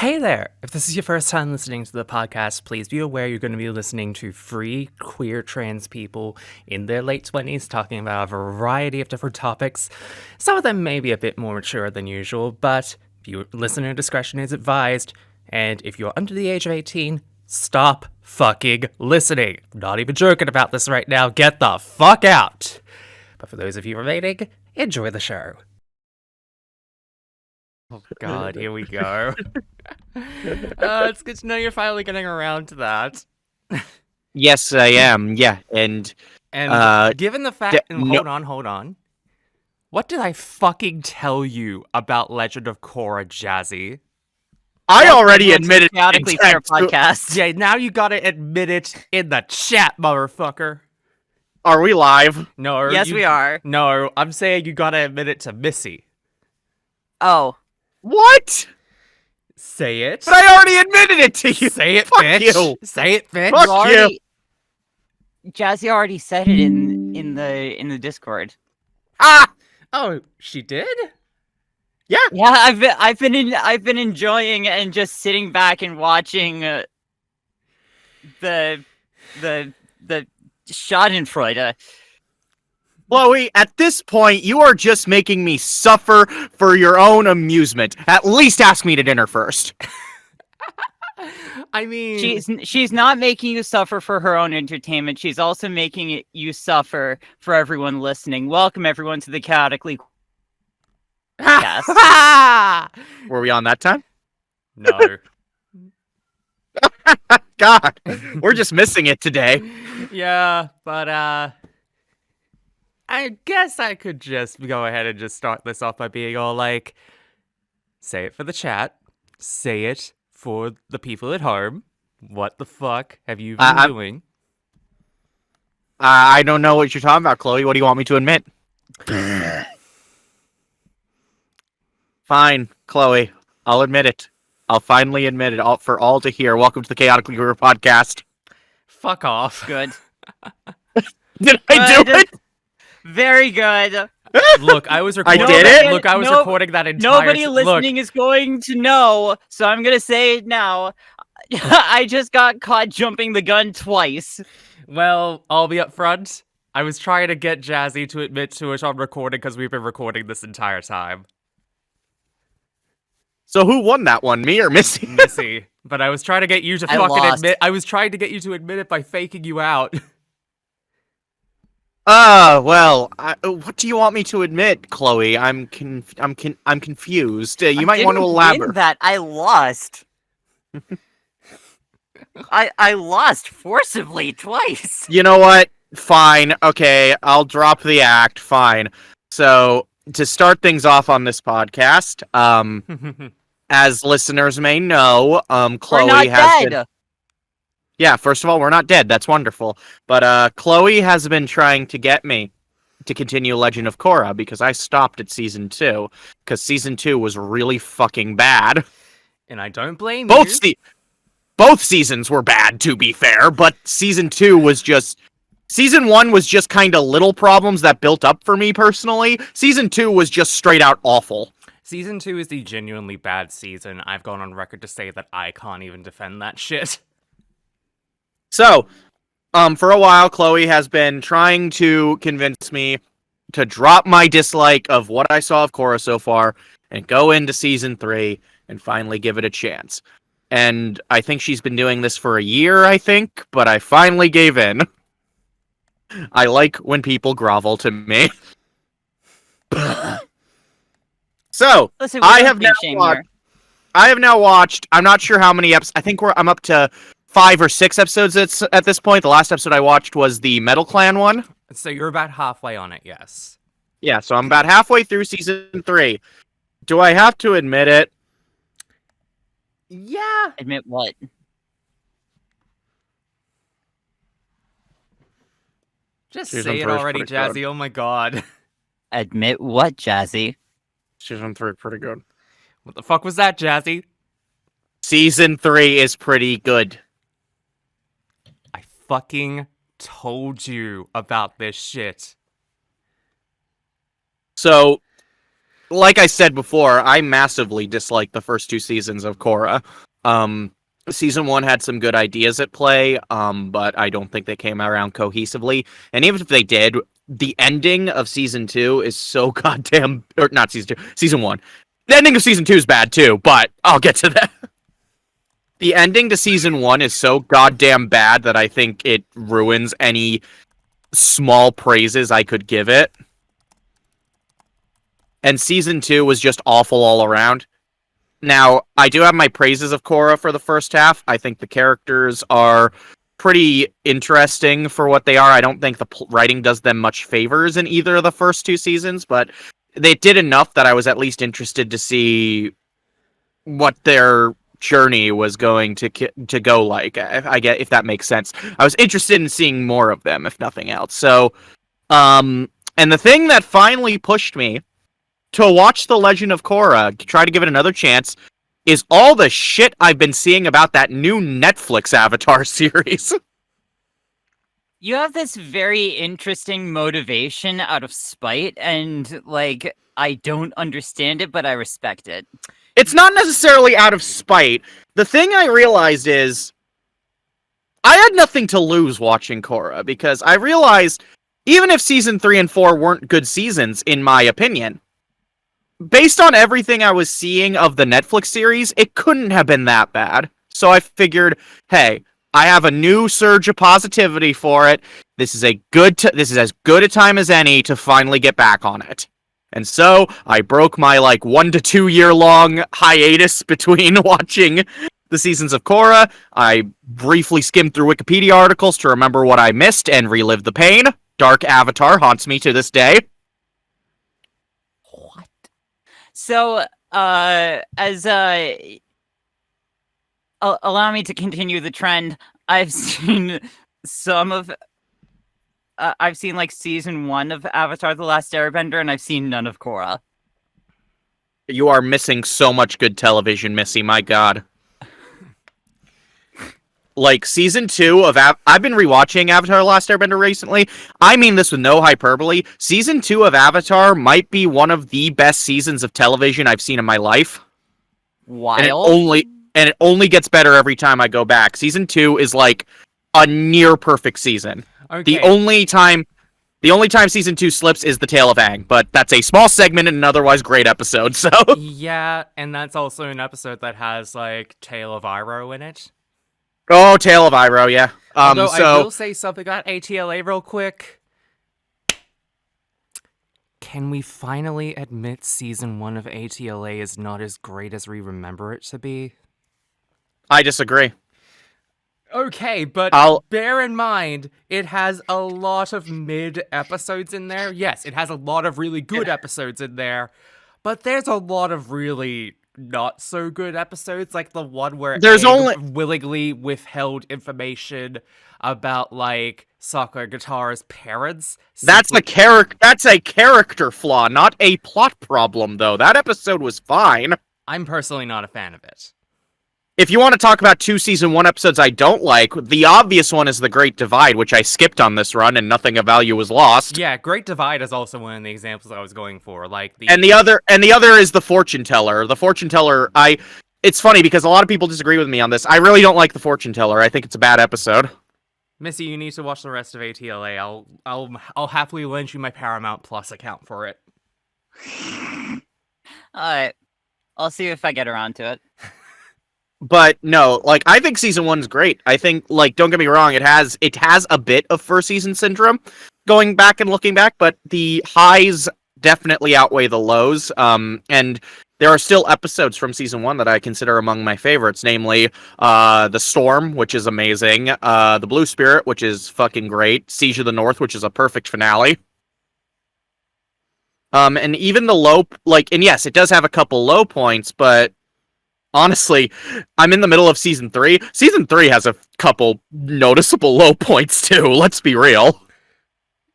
Hey there! If this is your first time listening to the podcast, please be aware you're going to be listening to three queer trans people in their late 20s talking about a variety of different topics. Some of them may be a bit more mature than usual, but listener discretion is advised, and if you're under the age of 18, stop fucking listening. I'm not even joking about this right now. Get the fuck out! But for those of you remaining, enjoy the show. Oh god, here we go. It's good to know you're finally getting around to that. Yes, I am. Yeah, and given the fact, hold on. What did I fucking tell you about Legend of Korra, Jazzy? I already admitted Chaotically Queer Podcast. Yeah, now you gotta admit it in the chat, motherfucker. Are we live? No. Yes, we are. No, I'm saying you gotta admit it to Missy. Oh. What? Say it. But I already admitted it to you. Say it, Fuck bitch. you. Say it, bitch. Fuck you. Jazzy already said it in the Discord. Ah! Oh, she did? Yeah. Yeah, I've been enjoying and just sitting back and watching the Schadenfreude. Chloe, at this point, you are just making me suffer for your own amusement. At least ask me to dinner first. I mean... She's not making you suffer for her own entertainment. She's also making you suffer for everyone listening. Welcome, everyone, to the Chaotically Podcast. Were we on that time? No. God, we're just missing it today. Yeah, but, I guess I could just go ahead and just start this off by being all like, say it for the chat, say it for the people at home. What the fuck have you been doing? I don't know what you're talking about, Chloe. What do you want me to admit? Fine, Chloe. I'll admit it. I'll finally admit it for all to hear. Welcome to the Chaotically Queer Podcast. Fuck off. Good. Did I do it? Very good. Look, I was recording. I did it? Look, I was recording that entire... Nobody listening is going to know, so I'm going to say it now. I just got caught jumping the gun twice. Well, I'll be up front. I was trying to get Jazzy to admit to it on recording because we've been recording this entire time. So who won that one, me or Missy? Missy. But I was trying to get you to fucking lost. admit... I was trying to get you to admit it by faking you out. Well, what do you want me to admit, Chloe? I'm confused. You might want to elaborate. That I lost. I lost forcibly twice. You know what? Fine. Okay, I'll drop the act. Fine. So, to start things off on this podcast, as listeners may know, Chloe We're not has dead. been... Yeah, first of all, we're not dead. That's wonderful. But Chloe has been trying to get me to continue Legend of Korra because I stopped at Season 2. Because Season 2 was really fucking bad. And I don't blame you. Both seasons were bad, to be fair, but Season 2 was just... Season 1 was just kind of little problems that built up for me, personally. Season 2 was just straight out awful. Season 2 is the genuinely bad season. I've gone on record to say that I can't even defend that shit. So, for a while, Chloe has been trying to convince me to drop my dislike of what I saw of Korra so far and go into Season 3 and finally give it a chance. And I think she's been doing this for a year, but I finally gave in. I like when people grovel to me. So, Listen, I have now watched, I'm not sure how many episodes, I think I'm up to 5 or 6 episodes at this point. The last episode I watched was the Metal Clan one. So you're about halfway on it, yes. Yeah, so I'm about halfway through Season 3. Do I have to admit it? Yeah. Admit what? Just Season say it 3 is already, pretty Jazzy. good. Oh my god. Admit what, Jazzy? Season 3 pretty good. What the fuck was that, Jazzy? Season 3 is pretty good. I fucking told you about this shit. So, like I said before, I massively dislike the first 2 seasons of Korra. Season 1 had some good ideas at play, but I don't think they came around cohesively. And even if they did, the ending of Season 2 is so goddamn... Or not Season 2, Season 1. The ending of Season 2 is bad too, but I'll get to that. The ending to Season 1 is so goddamn bad that I think it ruins any small praises I could give it. And Season 2 was just awful all around. Now, I do have my praises of Korra for the first half. I think the characters are pretty interesting for what they are. I don't think the writing does them much favors in either of the first 2 seasons, but they did enough that I was at least interested to see what their journey was going to go like. I get if that makes sense. I was interested in seeing more of them, if nothing else. So, and the thing that finally pushed me to watch The Legend of Korra, try to give it another chance, is all the shit I've been seeing about that new Netflix Avatar series. You have this very interesting motivation out of spite, and, like, I don't understand it, but I respect it. It's not necessarily out of spite. The thing I realized is, I had nothing to lose watching Korra, because I realized, even if Season 3 and 4 weren't good seasons, in my opinion, based on everything I was seeing of the Netflix series, it couldn't have been that bad. So I figured, hey, I have a new surge of positivity for it. This is this is as good a time as any to finally get back on it. And so I broke my 1 to 2 year long hiatus between watching the seasons of Korra. I briefly skimmed through Wikipedia articles to remember what I missed and relive the pain. Dark Avatar haunts me to this day. So, as allow me to continue the trend. I've seen I've seen Season 1 of Avatar: The Last Airbender, and I've seen none of Korra. You are missing so much good television, Missy. My God. Season 2 of I've been rewatching Avatar: The Last Airbender recently. I mean this with no hyperbole. Season 2 of Avatar might be one of the best seasons of television I've seen in my life. Wild. And it only gets better every time I go back. Season 2 is a near perfect season. Okay. The only time Season 2 slips is the Tale of Aang, but that's a small segment in an otherwise great episode, so... Yeah, and that's also an episode that has, Tale of Iroh in it. Oh, Tale of Iroh, yeah. Although I will say something about ATLA real quick. Can we finally admit Season 1 of ATLA is not as great as we remember it to be? I disagree. Okay, but bear in mind, it has a lot of mid-episodes in there. Yes, it has a lot of really good episodes in there, but there's a lot of really not-so-good episodes, like the one where Aang willingly withheld information about, Sokka Katara's parents. That's a character flaw, not a plot problem, though. That episode was fine. I'm personally not a fan of it. If you want to talk about 2 Season 1 episodes I don't like, the obvious one is The Great Divide, which I skipped on this run, and nothing of value was lost. Yeah, Great Divide is also one of the examples I was going for. And the other is The Fortune Teller. The Fortune Teller, it's funny because a lot of people disagree with me on this. I really don't like The Fortune Teller. I think it's a bad episode. Missy, you need to watch the rest of ATLA. I'll happily lend you my Paramount Plus account for it. Alright. I'll see if I get around to it. But no, I think Season 1's great. I think, don't get me wrong, it has a bit of first season syndrome going back and looking back, but the highs definitely outweigh the lows. And there are still episodes from Season 1 that I consider among my favorites, namely, The Storm, which is amazing, The Blue Spirit, which is fucking great, Siege of the North, which is a perfect finale. And even the low, and yes, it does have a couple low points, but honestly, I'm in the middle of Season 3. Season 3 has a couple noticeable low points, too. Let's be real.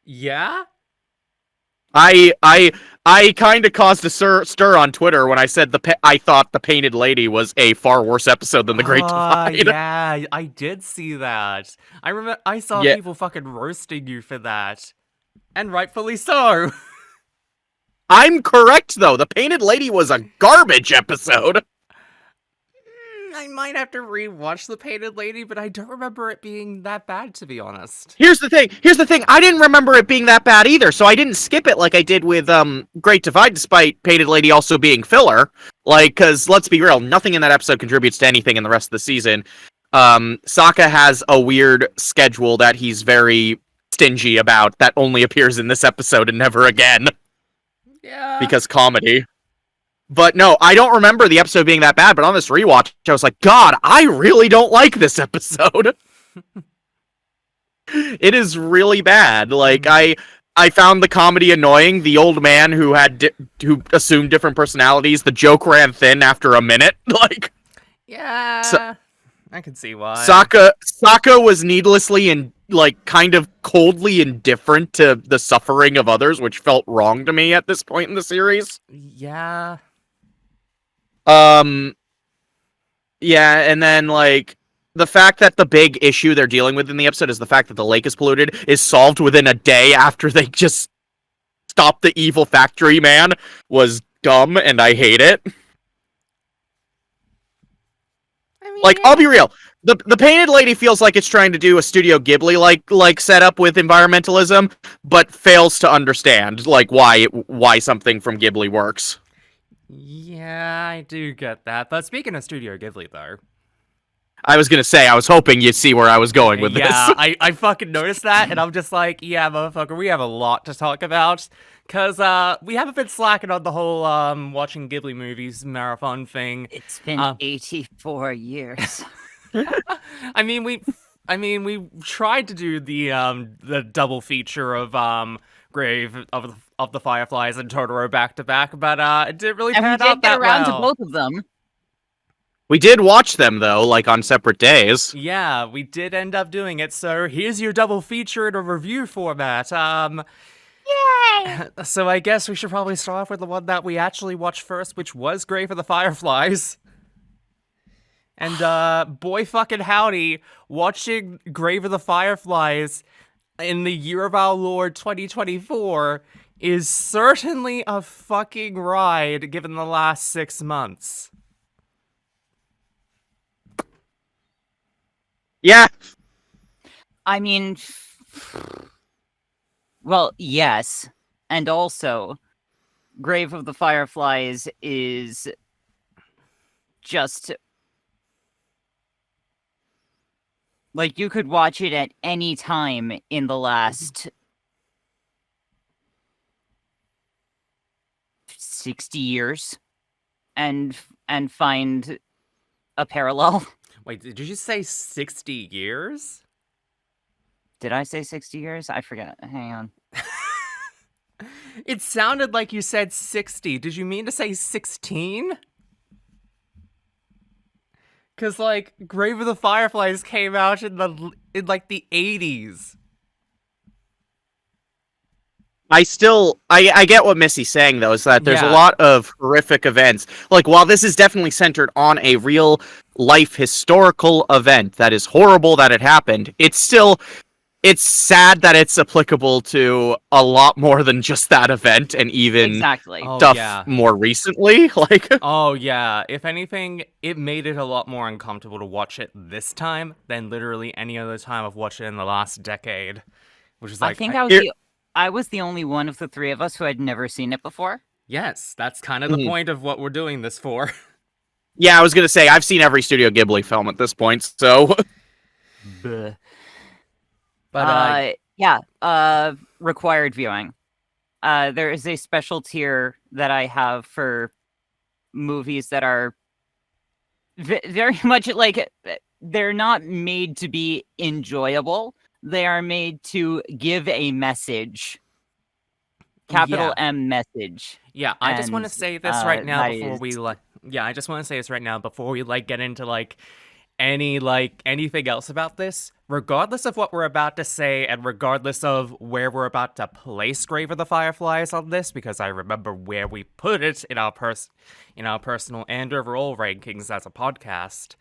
Yeah? I kind of caused a stir on Twitter when I said I thought The Painted Lady was a far worse episode than The Great Divide. Yeah, I did see that. I saw people fucking roasting you for that. And rightfully so. I'm correct, though. The Painted Lady was a garbage episode. I might have to rewatch The Painted Lady, but I don't remember it being that bad, to be honest. Here's the thing. I didn't remember it being that bad either, so I didn't skip it like I did with Great Divide, despite Painted Lady also being filler. Like, because let's be real, nothing in that episode contributes to anything in the rest of the season. Sokka has a weird schedule that he's very stingy about that only appears in this episode and never again. Yeah. Because comedy. But no, I don't remember the episode being that bad, but on this rewatch, I was like, God, I really don't like this episode. It is really bad. Like, I found the comedy annoying. The old man who who assumed different personalities, the joke ran thin after a minute. Like, yeah, I can see why. Sokka was needlessly and like kind of coldly indifferent to the suffering of others, which felt wrong to me at this point in the series. Yeah. Yeah, and then, like, the fact that the big issue they're dealing with in the episode is the fact that the lake is polluted is solved within a day after they just stopped the evil factory man was dumb, and I hate it. I mean, Like, I'll be real. The Painted Lady feels like it's trying to do a Studio Ghibli like setup with environmentalism, but fails to understand like why something from Ghibli works. Yeah, I do get that. But speaking of Studio Ghibli, though. I was gonna say, I was hoping you'd see where I was going with this. Yeah, I fucking noticed that, and I'm just like, yeah, motherfucker, we have a lot to talk about. Because we haven't been slacking on the whole watching Ghibli movies marathon thing. It's been 84 years. I mean, we tried to do the double feature of Grave of the Fireflies and Totoro back to back, but it didn't really pan out that well. And we did get around to both of them. We did watch them though, like on separate days. Yeah, we did end up doing it. So here's your double feature in a review format. Yay! So I guess we should probably start off with the one that we actually watched first, which was Grave of the Fireflies. And boy fucking howdy, watching Grave of the Fireflies in the year of our Lord 2024 is certainly a fucking ride given the last 6 months. Yeah. I mean, well, yes. And also, Grave of the Fireflies is just like you could watch it at any time in the last 60 years and find a parallel. Wait, did you say 60 years? Did I say 60 years? I forget. Hang on. It sounded like you said 60. Did you mean to say 16? Because, like, Grave of the Fireflies came out in the 80s. I get what Missy's saying, though, is that there's a lot of horrific events. Like, while this is definitely centered on a real life historical event that is horrible that it happened, it's sad that it's applicable to a lot more than just that event and even stuff more recently. Like, oh yeah, if anything, it made it a lot more uncomfortable to watch it this time than literally any other time I've watched it in the last decade. Which is like, I think I was the only one of the three of us who had never seen it before. Yes, that's kind of the point of what we're doing this for. Yeah, I was gonna say I've seen every Studio Ghibli film at this point, so. But required viewing. There is a special tier that I have for movies that are very much like they're not made to be enjoyable. They are made to give a message. Capital M message. Yeah, I just want to say this right now before we I just want to say this right now before we get into anything else about this. Regardless of what we're about to say, and regardless of where we're about to place Grave of the Fireflies on this, because I remember where we put it in our personal and overall rankings as a podcast,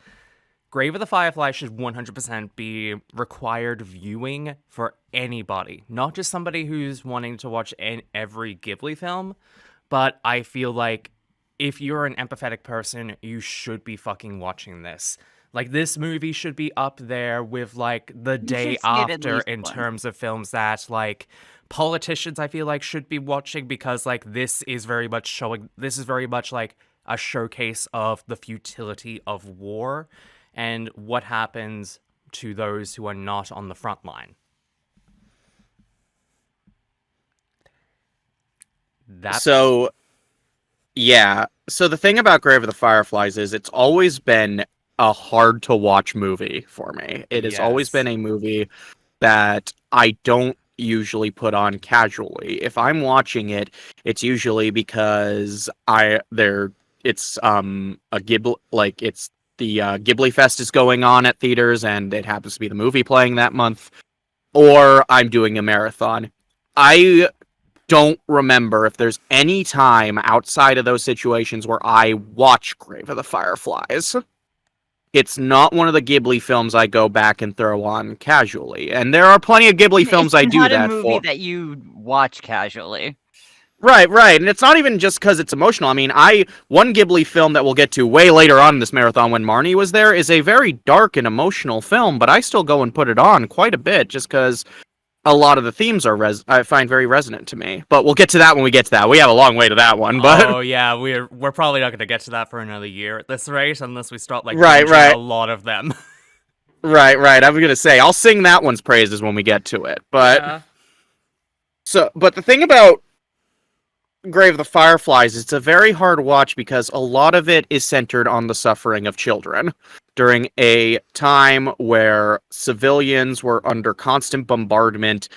Grave of the Fireflies should 100% be required viewing for anybody. Not just somebody who's wanting to watch every Ghibli film, but I feel like if you're an empathetic person, you should be fucking watching this. Like, this movie should be up there with, like, The You Day should see it at After least in once. terms of films that, like, politicians, I feel like, should be watching, because, like, this is very much, like, a showcase of the futility of war and what happens to those who are not on the front line. So the thing about Grave of the Fireflies is it's always been a hard to watch movie for me. It has always Yes. been a movie that I don't usually put on casually. If I'm watching it, it's usually because it's a Ghibli, like, it's the Ghibli Fest is going on at theaters and it happens to be the movie playing that month, or I'm doing a marathon. I don't remember if there's any time outside of those situations where I watch Grave of the Fireflies. It's not one of the Ghibli films I go back and throw on casually. And there are plenty of Ghibli films I do It's not that a movie for. that you watch casually. Right. And it's not even just because it's emotional. I mean, one Ghibli film that we'll get to way later on in this marathon when Marnie was there is a very dark and emotional film, but I still go and put it on quite a bit just because a lot of the themes are I find very resonant to me. But we'll get to that when we get to that. We have a long way to that one, but Oh yeah, we're probably not going to get to that for another year at this rate, unless we start like Right. binging a lot of them. Right. I was gonna say I'll sing that one's praises when we get to it. But but the thing about Grave of the Fireflies, it's a very hard watch because a lot of it is centered on the suffering of children during a time where civilians were under constant bombardment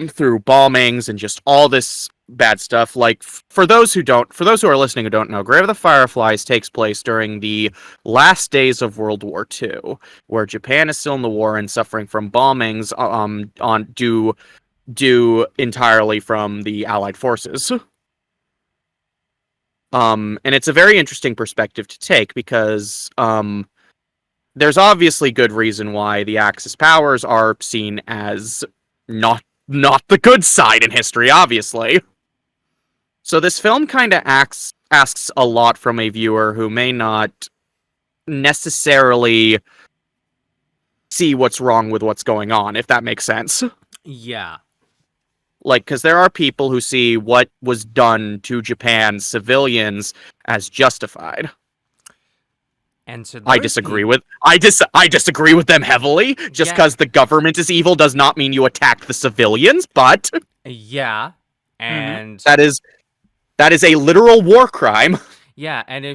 through bombings and just all this bad stuff. Like, for those who are listening who don't know, Grave of the Fireflies takes place during the last days of World War II, where Japan is still in the war and suffering from bombings due entirely from the Allied forces. And it's a very interesting perspective to take because there's obviously good reason why the Axis powers are seen as not the good side in history, obviously. So this film kind of asks a lot from a viewer who may not necessarily see what's wrong with what's going on, if that makes sense. Yeah. Like, because there are people who see what was done to Japan's civilians as justified. And to I disagree with them heavily. Just because the government is evil does not mean you attack the civilians. But yeah, and that is a literal war crime. Yeah, and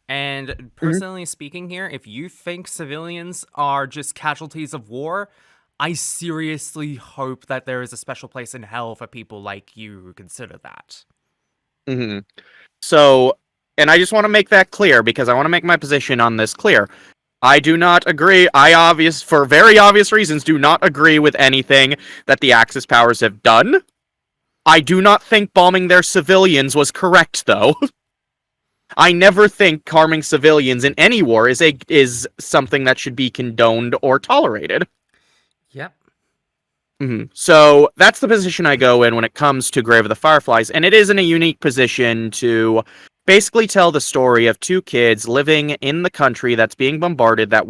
And personally speaking here, if you think civilians are just casualties of war, I seriously hope that there is a special place in hell for people like you who consider that. Mm-hmm. So, and I just want to make that clear because I want to make my position on this clear. I do not agree. For very obvious reasons, do not agree with anything that the Axis powers have done. I do not think bombing their civilians was correct, though. I never think harming civilians in any war is something that should be condoned or tolerated. Yep. Mm-hmm. So that's the position I go in when it comes to Grave of the Fireflies, and it is in a unique position to basically tell the story of two kids living in the country that's being bombarded that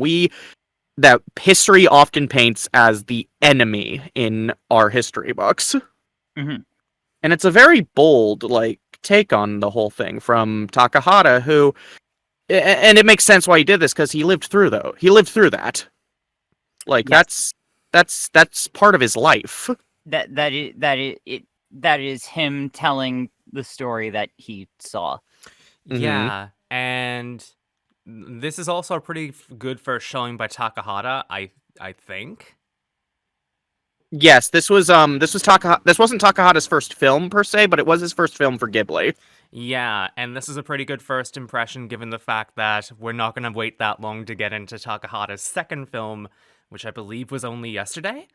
history often paints as the enemy in our history books. Mm-hmm. And it's a very bold, take on the whole thing from Takahata, who, and it makes sense why he did this because he lived through that. Yes. That's part of his life. That is him telling the story that he saw. Yeah, and this is also a pretty good first showing by Takahata, I think. Yes, this wasn't Takahata's first film per se, but it was his first film for Ghibli. Yeah, and this is a pretty good first impression given the fact that we're not going to wait that long to get into Takahata's second film, which I believe was only yesterday.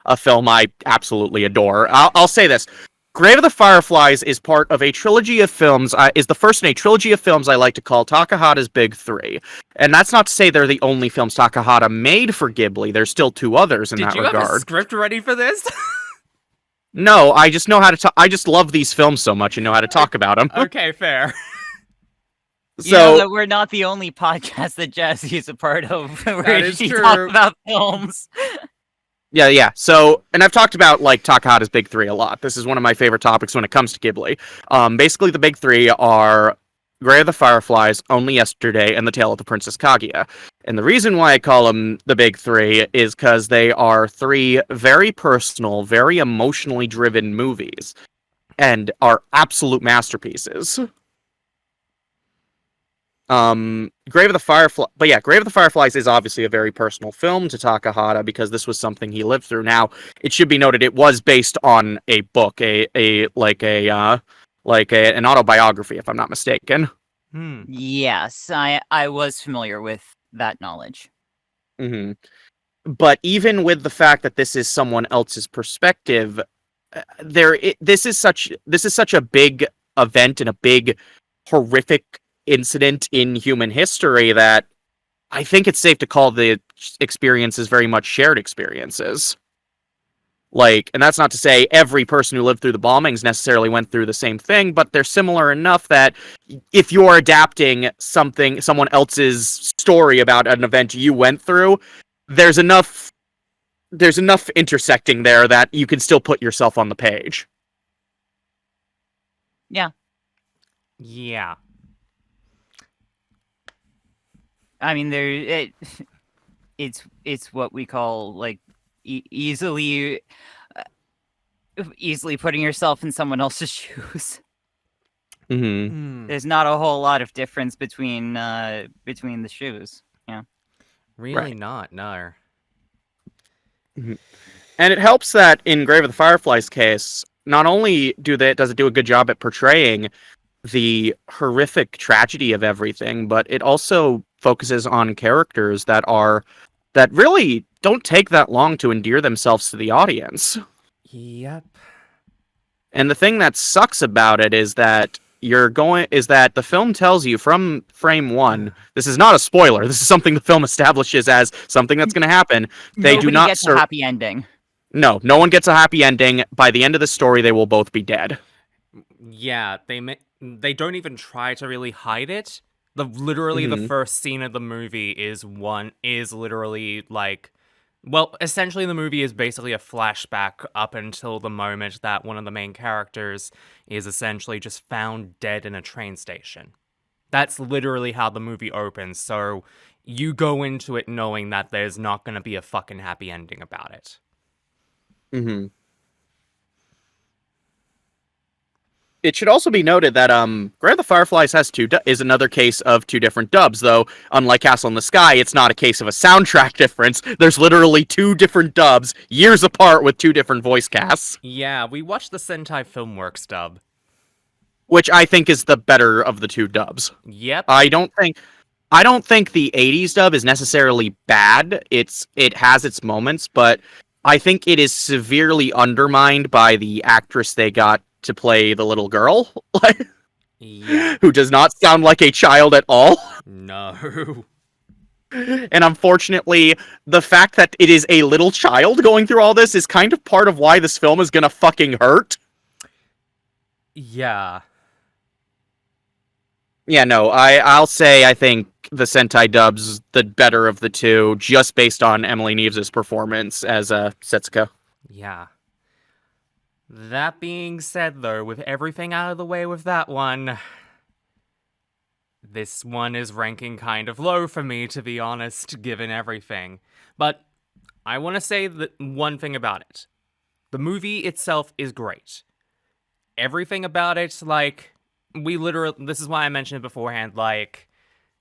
A film I absolutely adore. I'll say this. Grave of the Fireflies is part of a trilogy of films, is the first in a trilogy of films I like to call Takahata's Big Three. And that's not to say they're the only films Takahata made for Ghibli. There's still two others in that regard. Did you have a script ready for this? No, I just know how to talk. I just love these films so much and know how to talk about them. Okay, fair. You know So that we're not the only podcast that Jazzy is a part of where That is she true. talks about films. yeah. So, and I've talked about like Takahata's big three a lot. This is one of my favorite topics when it comes to Ghibli. Basically, the big three are Grey of the Fireflies, Only Yesterday, and The Tale of the Princess Kaguya. And the reason why I call them the big three is because they are three very personal, very emotionally driven movies, and are absolute masterpieces. Grave of the Fireflies is obviously a very personal film to Takahata because this was something he lived through. Now, it should be noted it was based on a book, an autobiography, if I'm not mistaken. Yes, I was familiar with that knowledge. hmm But even with the fact that this is someone else's perspective, this is such a big event and a big horrific incident in human history that I think it's safe to call the experiences very much shared experiences. Like, and that's not to say every person who lived through the bombings necessarily went through the same thing, but they're similar enough that if you're adapting someone else's story about an event you went through, there's enough intersecting there that you can still put yourself on the page. Yeah. Yeah. I mean, it's what we call like easily putting yourself in someone else's shoes. There's not a whole lot of difference between the shoes. Yeah. Really not, no. And it helps that in Grave of the Fireflies case, not only does it do a good job at portraying the horrific tragedy of everything, but it also focuses on characters that really don't take that long to endear themselves to the audience. Yep. And the thing that sucks about it is that the film tells you from frame one, this is not a spoiler, this is something the film establishes as something that's going to happen. Nobody gets a happy ending. No one gets a happy ending. By the end of the story, they will both be dead. Yeah, they don't even try to really hide it. The first scene of the movie is literally like, well, essentially the movie is basically a flashback up until the moment that one of the main characters is essentially just found dead in a train station. That's literally how the movie opens, so you go into it knowing that there's not going to be a fucking happy ending about it. It should also be noted that Grave of the Fireflies is another case of two different dubs, though unlike Castle in the Sky, it's not a case of a soundtrack difference. There's literally two different dubs, years apart, with two different voice casts. Yeah, we watched the Sentai Filmworks dub, which I think is the better of the two dubs. Yep. I don't think the 80s dub is necessarily bad. It has its moments, but I think it is severely undermined by the actress they got to play the little girl, who does not sound like a child at all. No. And unfortunately, the fact that it is a little child going through all this is kind of part of why this film is gonna fucking hurt. Yeah. Yeah, no, I'll say I think the Sentai dub's the better of the two, just based on Emily Neves' performance as Setsuko. Yeah. That being said, though, with everything out of the way with that one, this one is ranking kind of low for me, to be honest, given everything. But I want to say that one thing about it. The movie itself is great. Everything about it, like, this is why I mentioned it beforehand, like,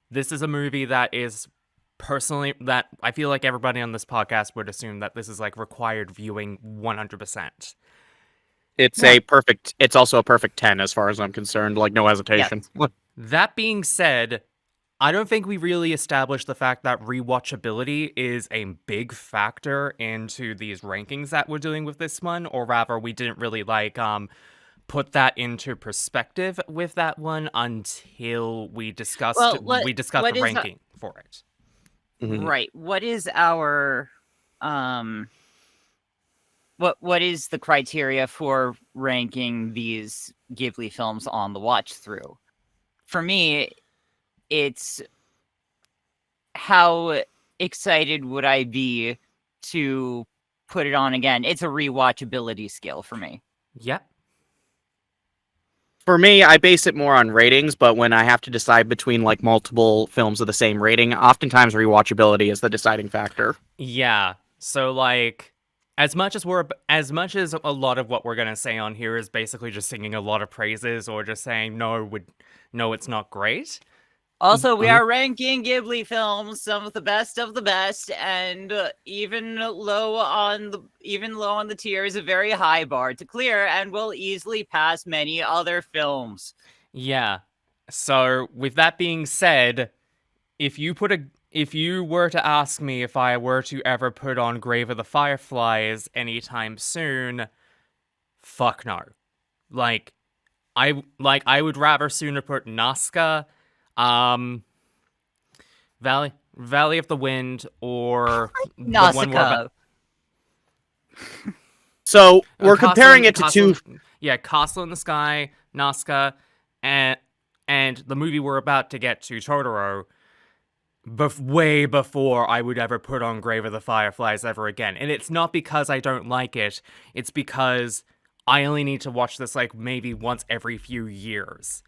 this is a movie that is personally, that I feel like everybody on this podcast would assume that this is, like, required viewing 100%. It's also a perfect 10 as far as I'm concerned, like, no hesitation. Yes. That being said, I don't think we really established the fact that rewatchability is a big factor into these rankings that we're doing with this one, or rather, we didn't really, like, put that into perspective with that one until we discussed the ranking for it. Right. What is our what is the criteria for ranking these Ghibli films on the watch through? For me, it's how excited would I be to put it on again. It's a rewatchability scale for me. Yep. For me, I base it more on ratings, but when I have to decide between like multiple films of the same rating, oftentimes rewatchability is the deciding factor. Yeah. So like as much as a lot of what we're going to say on here is basically just singing a lot of praises or just saying no it's not great. Also, we are ranking Ghibli films, some of the best, and even low on the tier is a very high bar to clear, and will easily pass many other films. Yeah. So with that being said, if you were to ask me if I were to ever put on Grave of the Fireflies anytime soon, fuck no. I would rather sooner put Nazca, Valley of the Wind, or the one we're Nausicaa. So we're comparing it to two. Yeah, Castle in the Sky, Nazca, and the movie we're about to get to, Totoro. Way before I would ever put on Grave of the Fireflies ever again. And it's not because I don't like it, it's because I only need to watch this like maybe once every few years.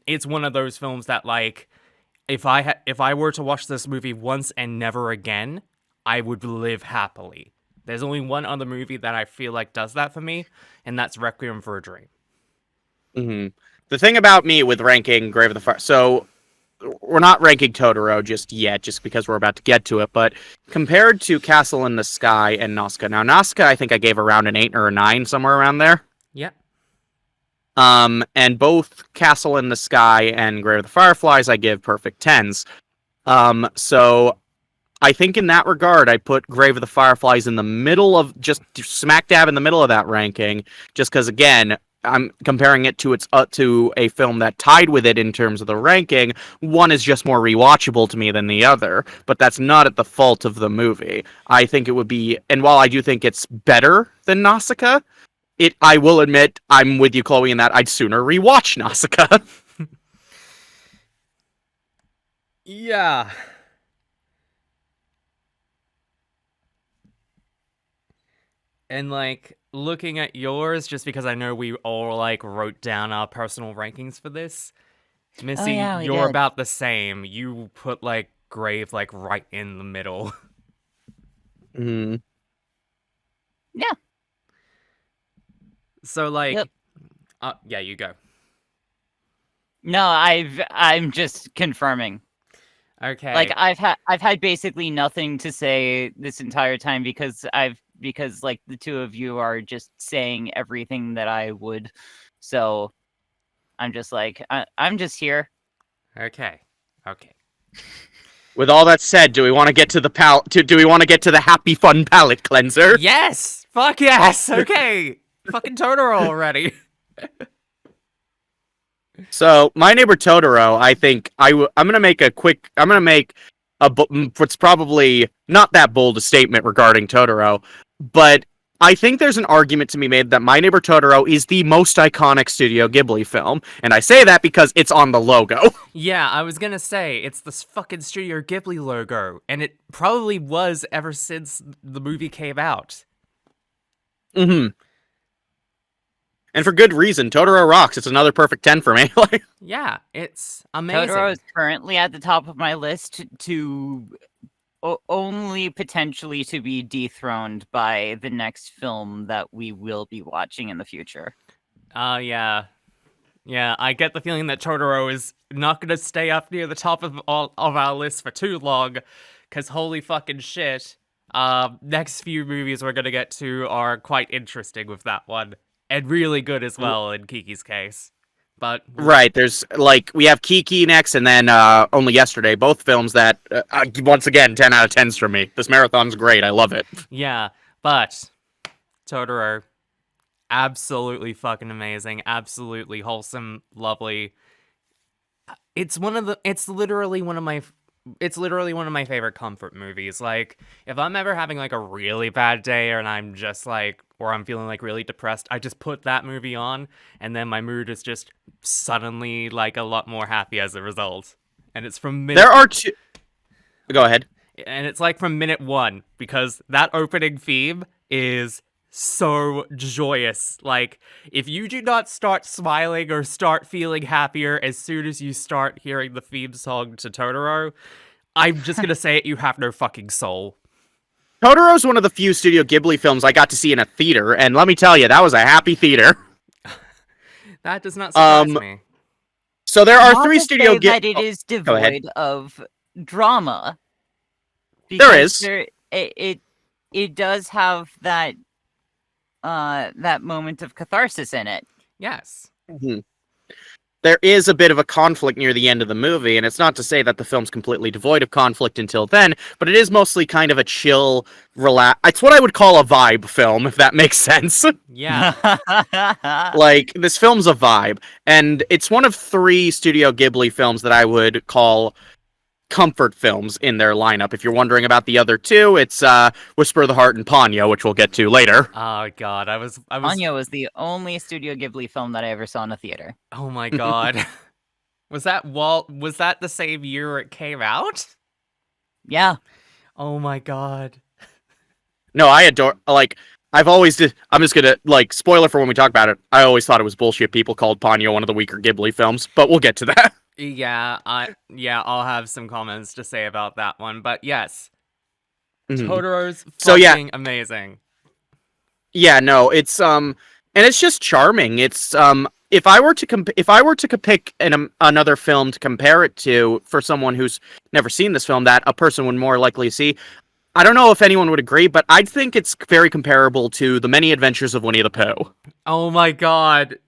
It's one of those films that like if I were to watch this movie once and never again, I would live happily. There's only one other movie that I feel like does that for me, and that's Requiem for a Dream. Mm-hmm. The thing about me with ranking Grave of the Fire, so we're not ranking Totoro just yet, just because we're about to get to it, but compared to Castle in the Sky and Nazca. Now, Nazca, I think I gave around an 8 or a 9, somewhere around there. Yeah. And both Castle in the Sky and Grave of the Fireflies, I give perfect 10s. So I think in that regard, I put Grave of the Fireflies in the middle of, just smack dab in the middle of that ranking, just because, again, I'm comparing it to to a film that tied with it in terms of the ranking. One is just more rewatchable to me than the other, but that's not at the fault of the movie. I think it would be, and while I do think it's better than Nausicaa, I will admit, I'm with you, Chloe, in that I'd sooner rewatch Nausicaa. Yeah. And like looking at yours, just because I know we all like wrote down our personal rankings for this, Missy, yeah, we you're did. about the same. You put like Grave like right in the middle. Mm. Yeah. So like, Yep. Yeah, you go. No, I'm just confirming. Okay. Like I've had basically nothing to say this entire time because like the two of you are just saying everything that I would. So I'm just like I'm just here. Okay. With all that said, do we want to get to the do we want to get to the happy fun palate cleanser? Yes. Fuck yes. Okay. Fucking Totoro already. So, My Neighbor Totoro, I think I'm gonna make what's probably not that bold a statement regarding Totoro, but I think there's an argument to be made that My Neighbor Totoro is the most iconic Studio Ghibli film, and I say that because it's on the logo. Yeah, I was gonna say, it's this fucking Studio Ghibli logo, and it probably was ever since the movie came out. Mm-hmm. And for good reason. Totoro rocks. It's another perfect 10 for me. Yeah, it's amazing. Totoro is currently at the top of my list to only potentially to be dethroned by the next film that we will be watching in the future. Yeah. Yeah, I get the feeling that Totoro is not going to stay up near the top of all of our list for too long, because holy fucking shit. Next few movies we're going to get to are quite interesting with that one, and really good as well in Kiki's case. But right, there's we have Kiki next, and then Only Yesterday, both films that once again 10 out of 10s for me. This marathon's great. I love it. Yeah, but Totoro, absolutely fucking amazing, absolutely wholesome, lovely. It's literally one of my it's literally one of my favorite comfort movies. Like, if I'm ever having like a really bad day and I'm just like, or I'm feeling like really depressed, I just put that movie on and then my mood is just suddenly like a lot more happy as a result. And it's from There are two. Go ahead. and it's like from minute one because that opening theme is so joyous. Like, if you do not start smiling or start feeling happier as soon as you start hearing the theme song to Totoro, I'm just gonna say it, you have no fucking soul. Totoro's one of the few Studio Ghibli films I got to see in a theater, and let me tell you, that was a happy theater. That does not surprise me. So there are Not three to Studio say that Ghibli. it is Go ahead. devoid of drama. There is. It does have that that moment of catharsis in it. Yes. There is a bit of a conflict near the end of the movie, and it's not to say that the film's completely devoid of conflict until then, but it is mostly kind of a chill, relax. It's what I would call a vibe film, if that makes sense. Yeah. Like, this film's a vibe, and it's one of 3 Studio Ghibli films that I would call comfort films in their lineup. If you're wondering about the other 2, it's Whisper of the Heart and Ponyo, which we'll get to later. Oh god, I was Anya was the only Studio Ghibli film that I ever saw in a theater. Oh my god. Was that the same year it came out? Yeah. Oh my god. No, I adore, like, I'm just gonna, like, spoiler for when we talk about it, I always thought it was bullshit people called Ponyo one of the weaker Ghibli films, but we'll get to that. Yeah, I'll have some comments to say about that one, but yes. Totoro's fucking amazing. Yeah, no, it's and it's just charming. It's if I were to pick another film to compare it to for someone who's never seen this film that a person would more likely see, I don't know if anyone would agree, but I think it's very comparable to The Many Adventures of Winnie the Pooh. Oh my god.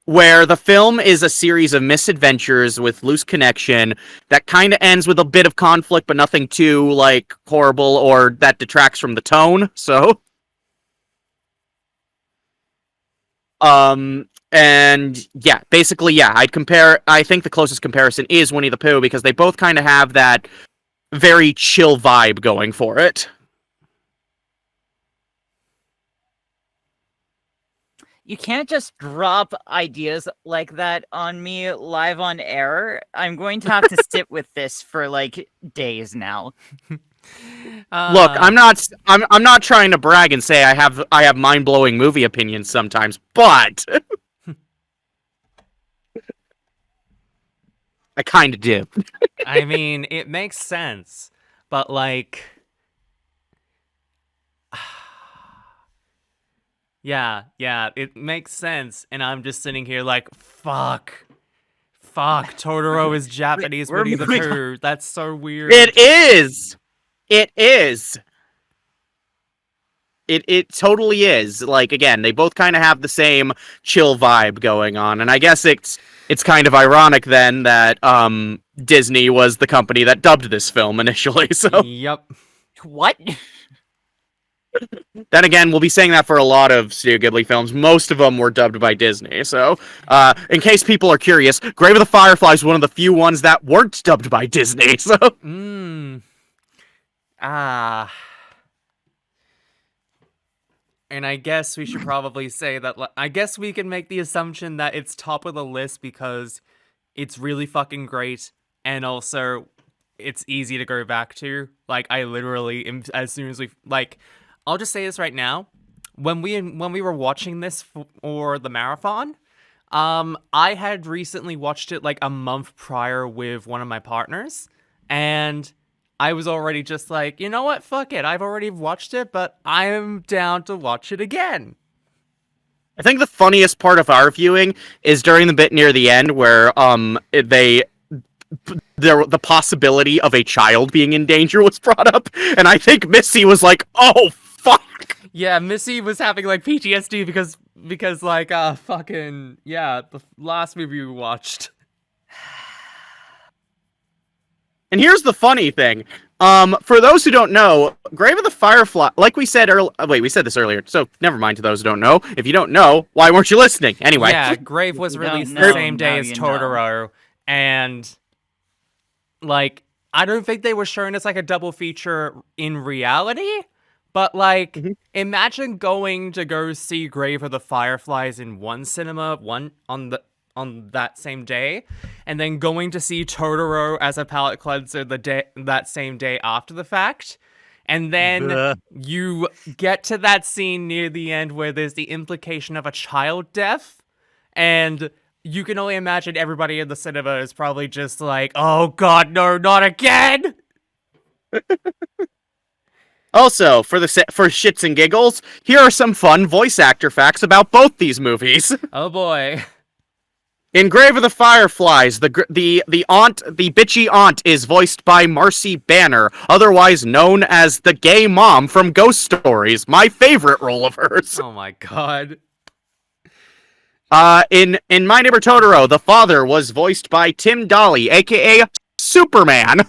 Where the film is a series of misadventures with loose connection that kind of ends with a bit of conflict, but nothing too, like, horrible or that detracts from the tone, so. And, yeah, basically, yeah, I think the closest comparison is Winnie the Pooh, because they both kind of have that very chill vibe going for it. You can't just drop ideas like that on me live on air. I'm going to have to sit with this for like days now. Look, I'm not trying to brag and say I have mind-blowing movie opinions sometimes, but I kind of do. I mean, it makes sense, but like yeah, it makes sense, and I'm just sitting here like, fuck, Totoro is Japanese Winnie the Pooh. That's so weird. It is. It totally is. Like, again, they both kind of have the same chill vibe going on, and I guess it's kind of ironic then that Disney was the company that dubbed this film initially. So, yep. What? Then again, we'll be saying that for a lot of Studio Ghibli films. Most of them were dubbed by Disney. So, in case people are curious, Grave of the Fireflies is one of the few ones that weren't dubbed by Disney. So, and I guess we should probably say that. I guess we can make the assumption that it's top of the list because it's really fucking great, and also it's easy to go back to. Like, I literally, as soon as we like. I'll just say this right now. When we were watching this for the marathon, I had recently watched it like a month prior with one of my partners, and I was already just like, you know what, fuck it. I've already watched it, but I'm down to watch it again. I think the funniest part of our viewing is during the bit near the end where the possibility of a child being in danger was brought up, and I think Missy was like, "Oh fuck." Yeah, Missy was having like PTSD because like fucking yeah, the last movie we watched. And here's the funny thing. For those who don't know, Grave of the Firefly, like we said earlier, we said this earlier, so never mind to those who don't know. If you don't know, why weren't you listening? Anyway. Yeah, Grave was If you don't released the know, same day now as you Totoro, and, like, I don't think they were showing us, like, a double feature in reality, but, like, imagine going to go see Grave of the Fireflies in one cinema, on that same day, and then going to see Totoro as a palate cleanser that same day after the fact, and then you get to that scene near the end where there's the implication of a child death, and you can only imagine everybody in the cinema is probably just like, oh god, no, not again! Also, for shits and giggles, here are some fun voice actor facts about both these movies. Oh boy. In Grave of the Fireflies, the bitchy aunt is voiced by Marcy Banner, otherwise known as the gay mom from Ghost Stories, my favorite role of hers. Oh my god. In My Neighbor Totoro, the father was voiced by Tim Daly, aka Superman.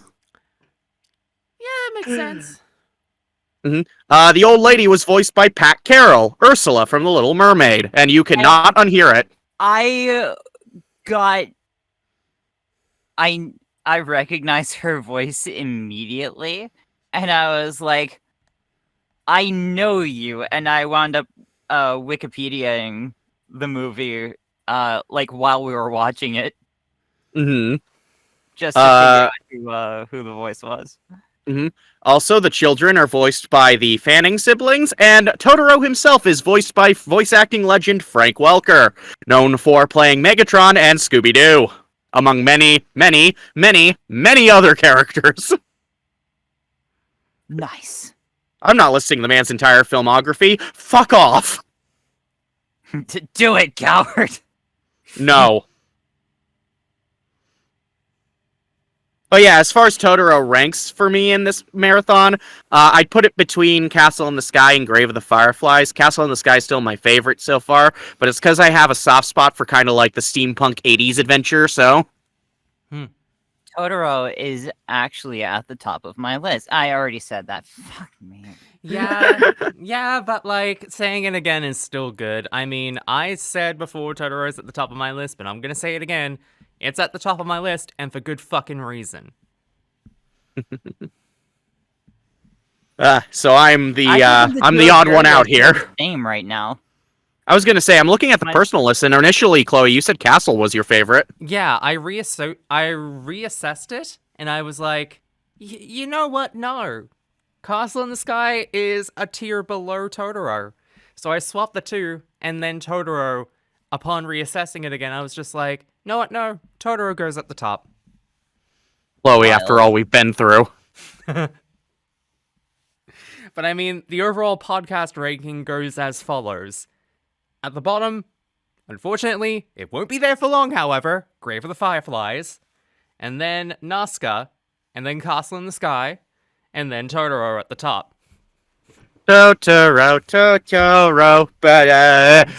Yeah, makes sense. The old lady was voiced by Pat Carroll, Ursula from The Little Mermaid, and you cannot unhear it. I recognized her voice immediately, and I was like, I know you, and I wound up Wikipediaing the movie like while we were watching it. Just to figure out who the voice was. Also, the children are voiced by the Fanning siblings, and Totoro himself is voiced by voice acting legend Frank Welker, known for playing Megatron and Scooby-Doo, among many, many, many, many other characters. Nice. I'm not listing the man's entire filmography. Fuck off! Do it, coward! No. But yeah, as far as Totoro ranks for me in this marathon, I'd put it between Castle in the Sky and Grave of the Fireflies. Castle in the Sky is still my favorite so far, but it's because I have a soft spot for kind of like the steampunk 80s adventure, so... Totoro is actually at the top of my list. I already said that. Fuck me. Yeah, but like, saying it again is still good. I mean, I said before Totoro is at the top of my list, but I'm gonna say it again. It's at the top of my list, and for good fucking reason. So I'm the odd one out here. Name right now. I was gonna say, I'm looking at the personal list, and initially, Chloe, you said Castle was your favorite. Yeah, I reassessed it, and I was like, you know what? No. Castle in the Sky is a tier below Totoro. So I swapped the two, and then Totoro, upon reassessing it again, I was just like, know what? No, Totoro goes at the top. Chloe, after all we've been through. But I mean, the overall podcast ranking goes as follows. At the bottom, unfortunately, it won't be there for long, however, Grave of the Fireflies, and then Nazca, and then Castle in the Sky, and then Totoro at the top. Totoro, Totoro,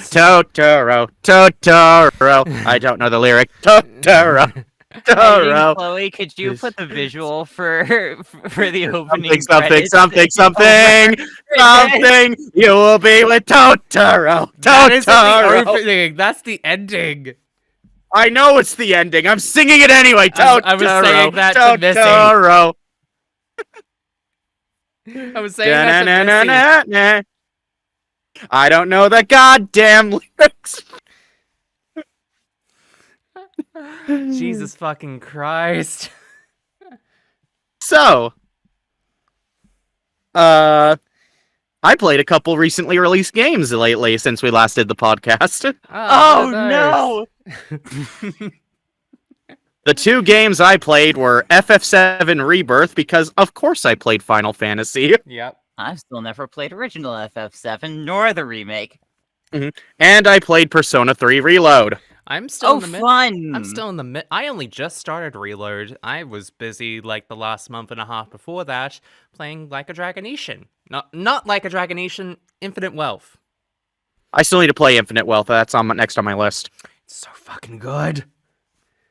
Totoro, Totoro. I don't know the lyric. Totoro, Totoro. Chloe, could you put the visual for the opening? Something. You will be with Totoro. Totoro. That's the ending. I know it's the ending. I'm singing it anyway. Totoro. I was saying that to Missy. Totoro. I was saying that to Missy. I don't know the goddamn lyrics. Jesus fucking Christ. So, I played a couple recently released games lately since we last did the podcast. Oh no! The two games I played were FF7 Rebirth, because of course I played Final Fantasy. Yep. I've still never played original FF7, nor the remake. And I played Persona 3 Reload. I'm still in the mid. Fun! I'm still in the mid. I only just started Reload. I was busy like the last month and a half before that playing Like a Dragonation. Not Like a Dragonation, Infinite Wealth. I still need to play Infinite Wealth. That's next on my list. It's so fucking good.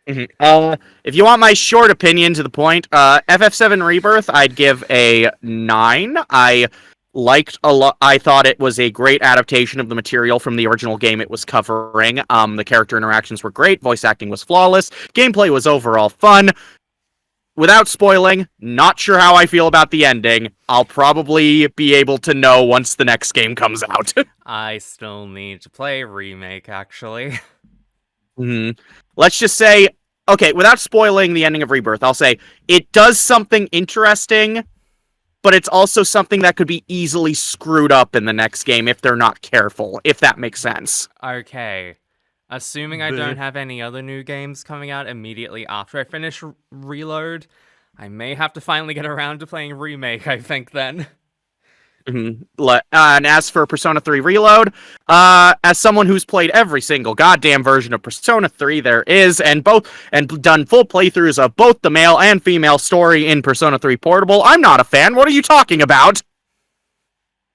If you want my short opinion to the point, FF7 Rebirth, I'd give a 9. I liked a lot. I thought it was a great adaptation of the material from the original game it was covering. The character interactions were great, voice acting was flawless, gameplay was overall fun. Without spoiling, not sure how I feel about the ending. I'll probably be able to know once the next game comes out. I still need to play Remake, actually. Let's just say, okay, without spoiling the ending of Rebirth, I'll say it does something interesting, but it's also something that could be easily screwed up in the next game if they're not careful, if that makes sense. Okay. Assuming I don't have any other new games coming out immediately after I finish Reload, I may have to finally get around to playing Remake, I think, then. And as for Persona 3 Reload, as someone who's played every single goddamn version of Persona 3 there is, and done full playthroughs of both the male and female story in Persona 3 Portable, I'm not a fan. What are you talking about?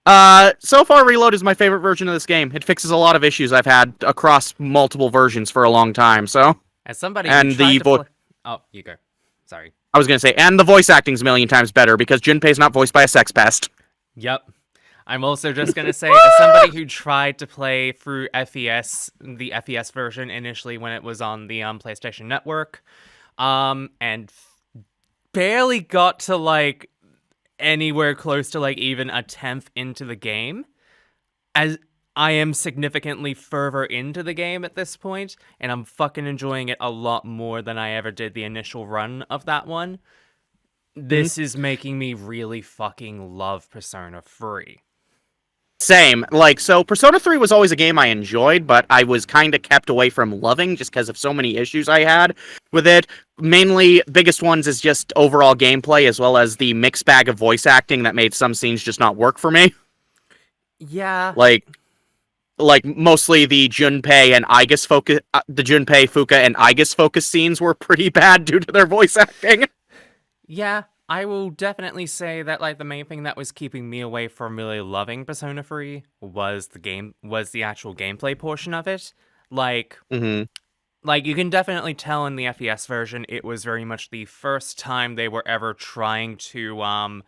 So far, Reload is my favorite version of this game. It fixes a lot of issues I've had across multiple versions for a long time, so... As somebody and Oh, you go. Sorry. I was gonna say, and the voice acting's a million times better, because Junpei's not voiced by a sex pest. Yep. I'm also just going to say, as somebody who tried to play through the FES version initially when it was on the PlayStation Network, and barely got to, like, anywhere close to, like, even a 10th into the game, as I am significantly further into the game at this point, and I'm fucking enjoying it a lot more than I ever did the initial run of that one. This is making me really fucking love Persona 3. Same. Like, so Persona 3 was always a game I enjoyed, but I was kind of kept away from loving just because of so many issues I had with it. Mainly, biggest ones is just overall gameplay, as well as the mixed bag of voice acting that made some scenes just not work for me. Yeah. Like mostly the Junpei and Aigis focus, the Junpei, Fuka, and Aigis focus scenes were pretty bad due to their voice acting. Yeah, I will definitely say that, like, the main thing that was keeping me away from really loving Persona 3 was the actual gameplay portion of it. Like, like, you can definitely tell in the FES version, it was very much the first time they were ever trying to,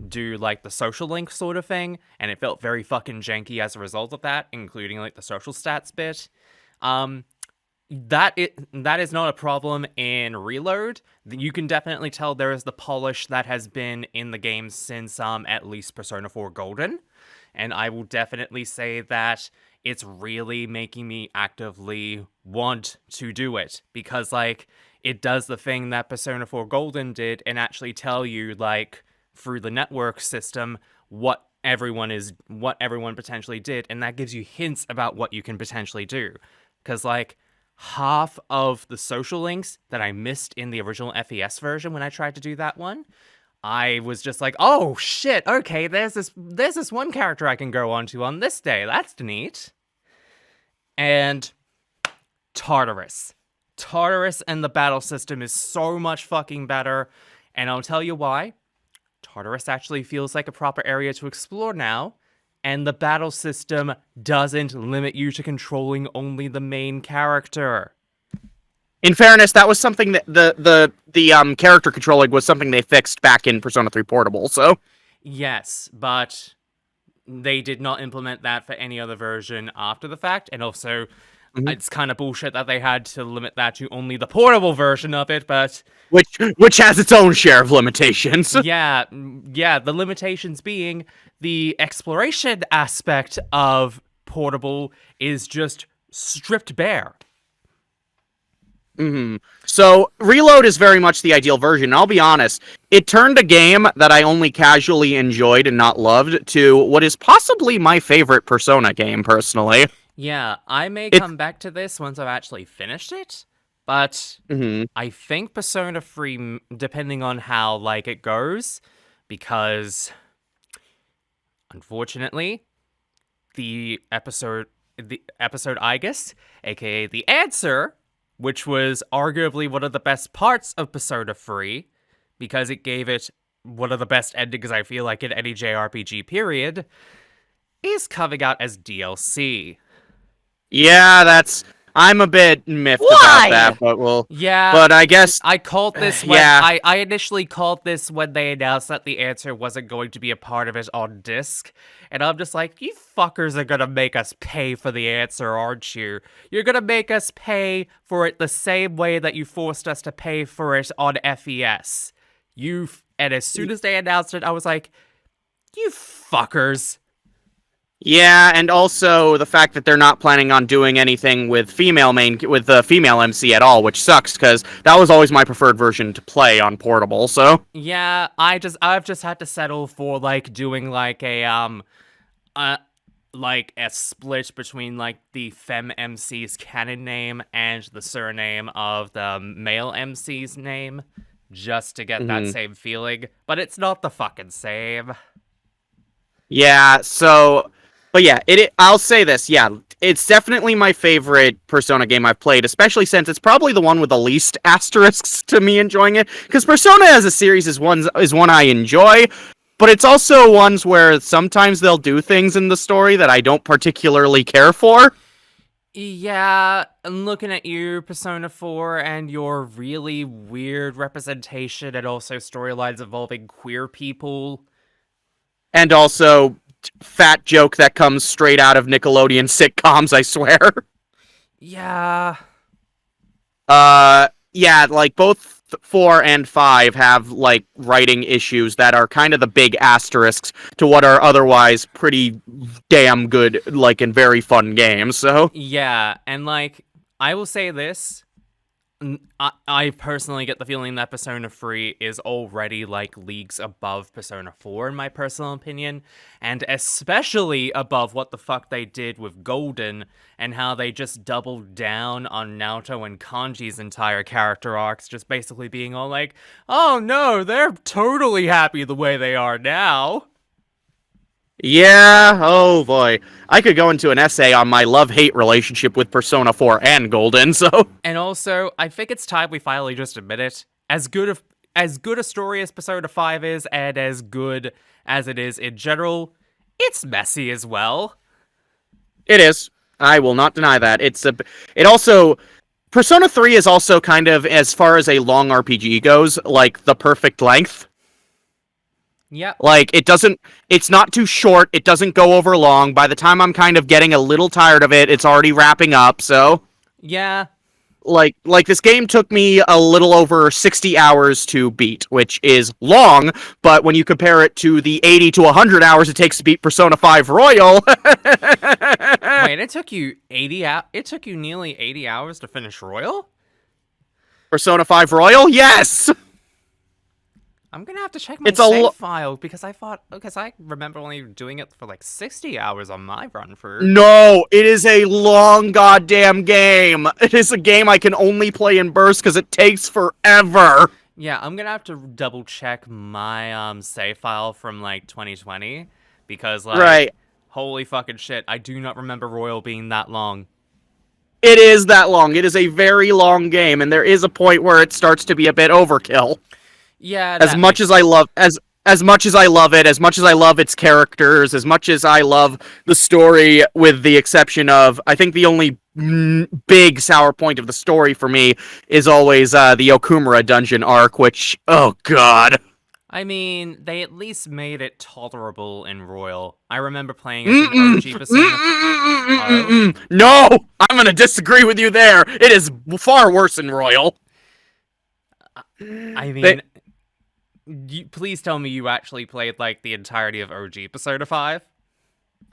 do, like, the social link sort of thing, and it felt very fucking janky as a result of that, including, like, the social stats bit. That is not a problem in Reload. You can definitely tell there is the polish that has been in the game since at least Persona 4 Golden, and I will definitely say that it's really making me actively want to do it, because, like, it does the thing that Persona 4 Golden did and actually tell you, like, through the network system what everyone potentially did, and that gives you hints about what you can potentially do, because, like, half of the social links that I missed in the original FES version when I tried to do that one, I was just like, oh shit, okay, there's this one character I can go on to on this day. That's neat. And Tartarus. Tartarus and the battle system is so much fucking better, and I'll tell you why. Tartarus actually feels like a proper area to explore now, and the battle system doesn't limit you to controlling only the main character. In fairness, that was something that the character controlling was something they fixed back in Persona 3 Portable, so... Yes, but they did not implement that for any other version after the fact, and also it's kind of bullshit that they had to limit that to only the portable version of it, but... Which has its own share of limitations. Yeah, the limitations being the exploration aspect of portable is just stripped bare. So, Reload is very much the ideal version, and I'll be honest, it turned a game that I only casually enjoyed and not loved to what is possibly my favorite Persona game, personally. Yeah, I may come back to this once I've actually finished it, but I think Persona 3, depending on how, like, it goes, because, unfortunately, the episode Aigis, aka The Answer, which was arguably one of the best parts of Persona 3, because it gave it one of the best endings I feel like in any JRPG period, is coming out as DLC. Yeah, I'm a bit miffed Why? about that, but well, Yeah, but I guess I called this when yeah. I initially called this when they announced that the answer wasn't going to be a part of it on disc. And I'm just like, you fuckers are gonna make us pay for the answer, aren't you? You're gonna make us pay for it the same way that you forced us to pay for it on FES. And as soon as they announced it, I was like, you fuckers. Yeah, and also the fact that they're not planning on doing anything with the female MC at all, which sucks because that was always my preferred version to play on portable. So Yeah, I've just had to settle for like doing like a split between like the femme MC's canon name and the surname of the male MC's name just to get that same feeling, but it's not the fucking same. yeah, but yeah, I'll say this, yeah, it's definitely my favorite Persona game I've played, especially since it's probably the one with the least asterisks to me enjoying it. Because Persona as a series is one I enjoy, but it's also ones where sometimes they'll do things in the story that I don't particularly care for. Yeah, and looking at you, Persona 4, and your really weird representation and also storylines involving queer people. And also, fat joke that comes straight out of Nickelodeon sitcoms, I swear. Yeah. Yeah, like both 4 and 5 have like writing issues that are kind of the big asterisks to what are otherwise pretty damn good, like, and very fun games. So Yeah, and like, I will say this. I personally get the feeling that Persona 3 is already like leagues above Persona 4 in my personal opinion, and especially above what the fuck they did with Golden and how they just doubled down on Naoto and Kanji's entire character arcs, just basically being all like, oh no, they're totally happy the way they are now. yeah, oh boy, I could go into an essay on my love-hate relationship with Persona 4 and Golden. So And also, I think it's time we finally just admit it. As good a story as Persona 5 is, and as good as it is in general, it's messy as well. it is. I will not deny that. It also Persona 3 is also kind of, as far as a long RPG goes, like the perfect length. Yep. Like, it's not too short, it doesn't go over long. By the time I'm kind of getting a little tired of it, it's already wrapping up, so... Yeah. Like this game took me a little over 60 hours to beat, which is long, but when you compare it to the 80 to 100 hours it takes to beat Persona 5 Royal... Wait, it took you nearly 80 hours to finish Royal? Persona 5 Royal? Yes! I'm gonna have to check my It's save file because I remember only doing it for like 60 hours on my run through. No, it is a long goddamn game. It is a game I can only play in bursts because it takes forever. Yeah, I'm gonna have to double check my save file from like 2020 because like Right. holy fucking shit, I do not remember Royal being that long. It is that long. It is a very long game, and there is a point where it starts to be a bit overkill. Yeah, As much as I love it, as much as I love its characters, as much as I love the story, with the exception of, I think the only big sour point of the story for me is always the Okumura dungeon arc, which, oh god. I mean, they at least made it tolerable in Royal. I remember playing it in OG Persona. No! I'm gonna disagree with you there. It is far worse in Royal. I mean, please tell me you actually played like the entirety of OG Persona 5.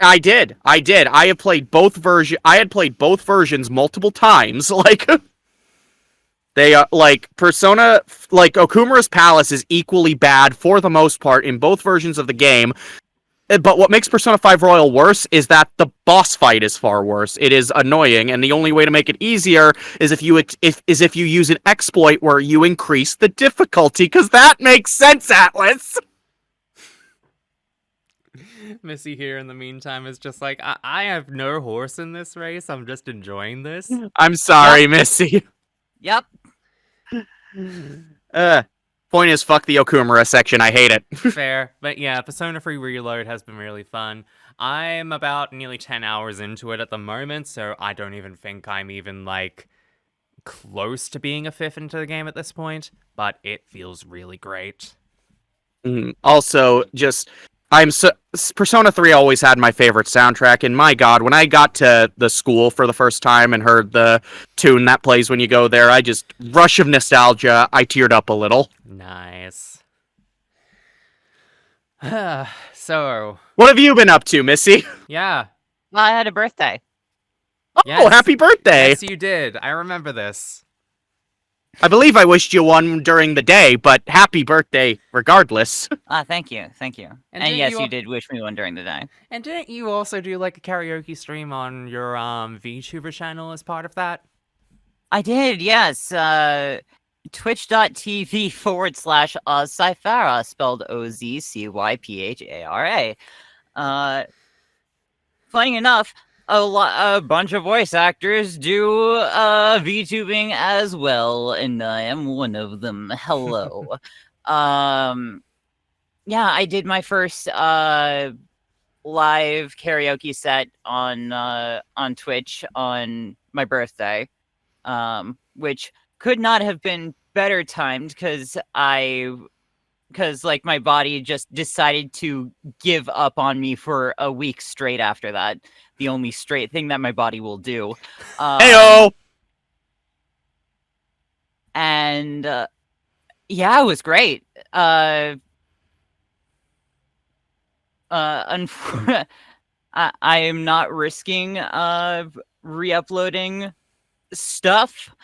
I did. I had played both versions multiple times. Like, they like Persona, like Okumura's Palace is equally bad for the most part in both versions of the game. But what makes Persona 5 Royal worse is that the boss fight is far worse. It is annoying, and the only way to make it easier is if you use an exploit where you increase the difficulty, because that makes sense, Atlas! Missy here in the meantime is just like, I have no horse in this race, I'm just enjoying this. I'm sorry, Missy. Yep. Point is, fuck the Okumura section, I hate it. Fair. But yeah, Persona 3 Reload has been really fun. I'm about nearly 10 hours into it at the moment, so I don't even think I'm even, like, close to being a fifth into the game at this point, but it feels really great. Also, just Persona 3 always had my favorite soundtrack, and my god, when I got to the school for the first time and heard the tune that plays when you go there, I just rush of nostalgia. I teared up a little. Nice. So, What have you been up to, Missy? yeah. I had a birthday. Oh, Yes. happy birthday! Yes, you did. I remember this. I believe I wished you one during the day, but happy birthday regardless. Thank you. And And yes, you you did wish me one during the day. And didn't you also do like a karaoke stream on your VTuber channel as part of that? I did, yes. Twitch.tv/Ozcyphara, spelled Ozcyphara. Funny enough, a bunch of voice actors do VTubing as well, and I am one of them. Hello. Yeah, I did my first live karaoke set on Twitch on my birthday, which could not have been better timed because like my body just decided to give up on me for a week straight after that. The only straight thing that my body will do. Heyo! And yeah, it was great. I am not risking re-uploading stuff.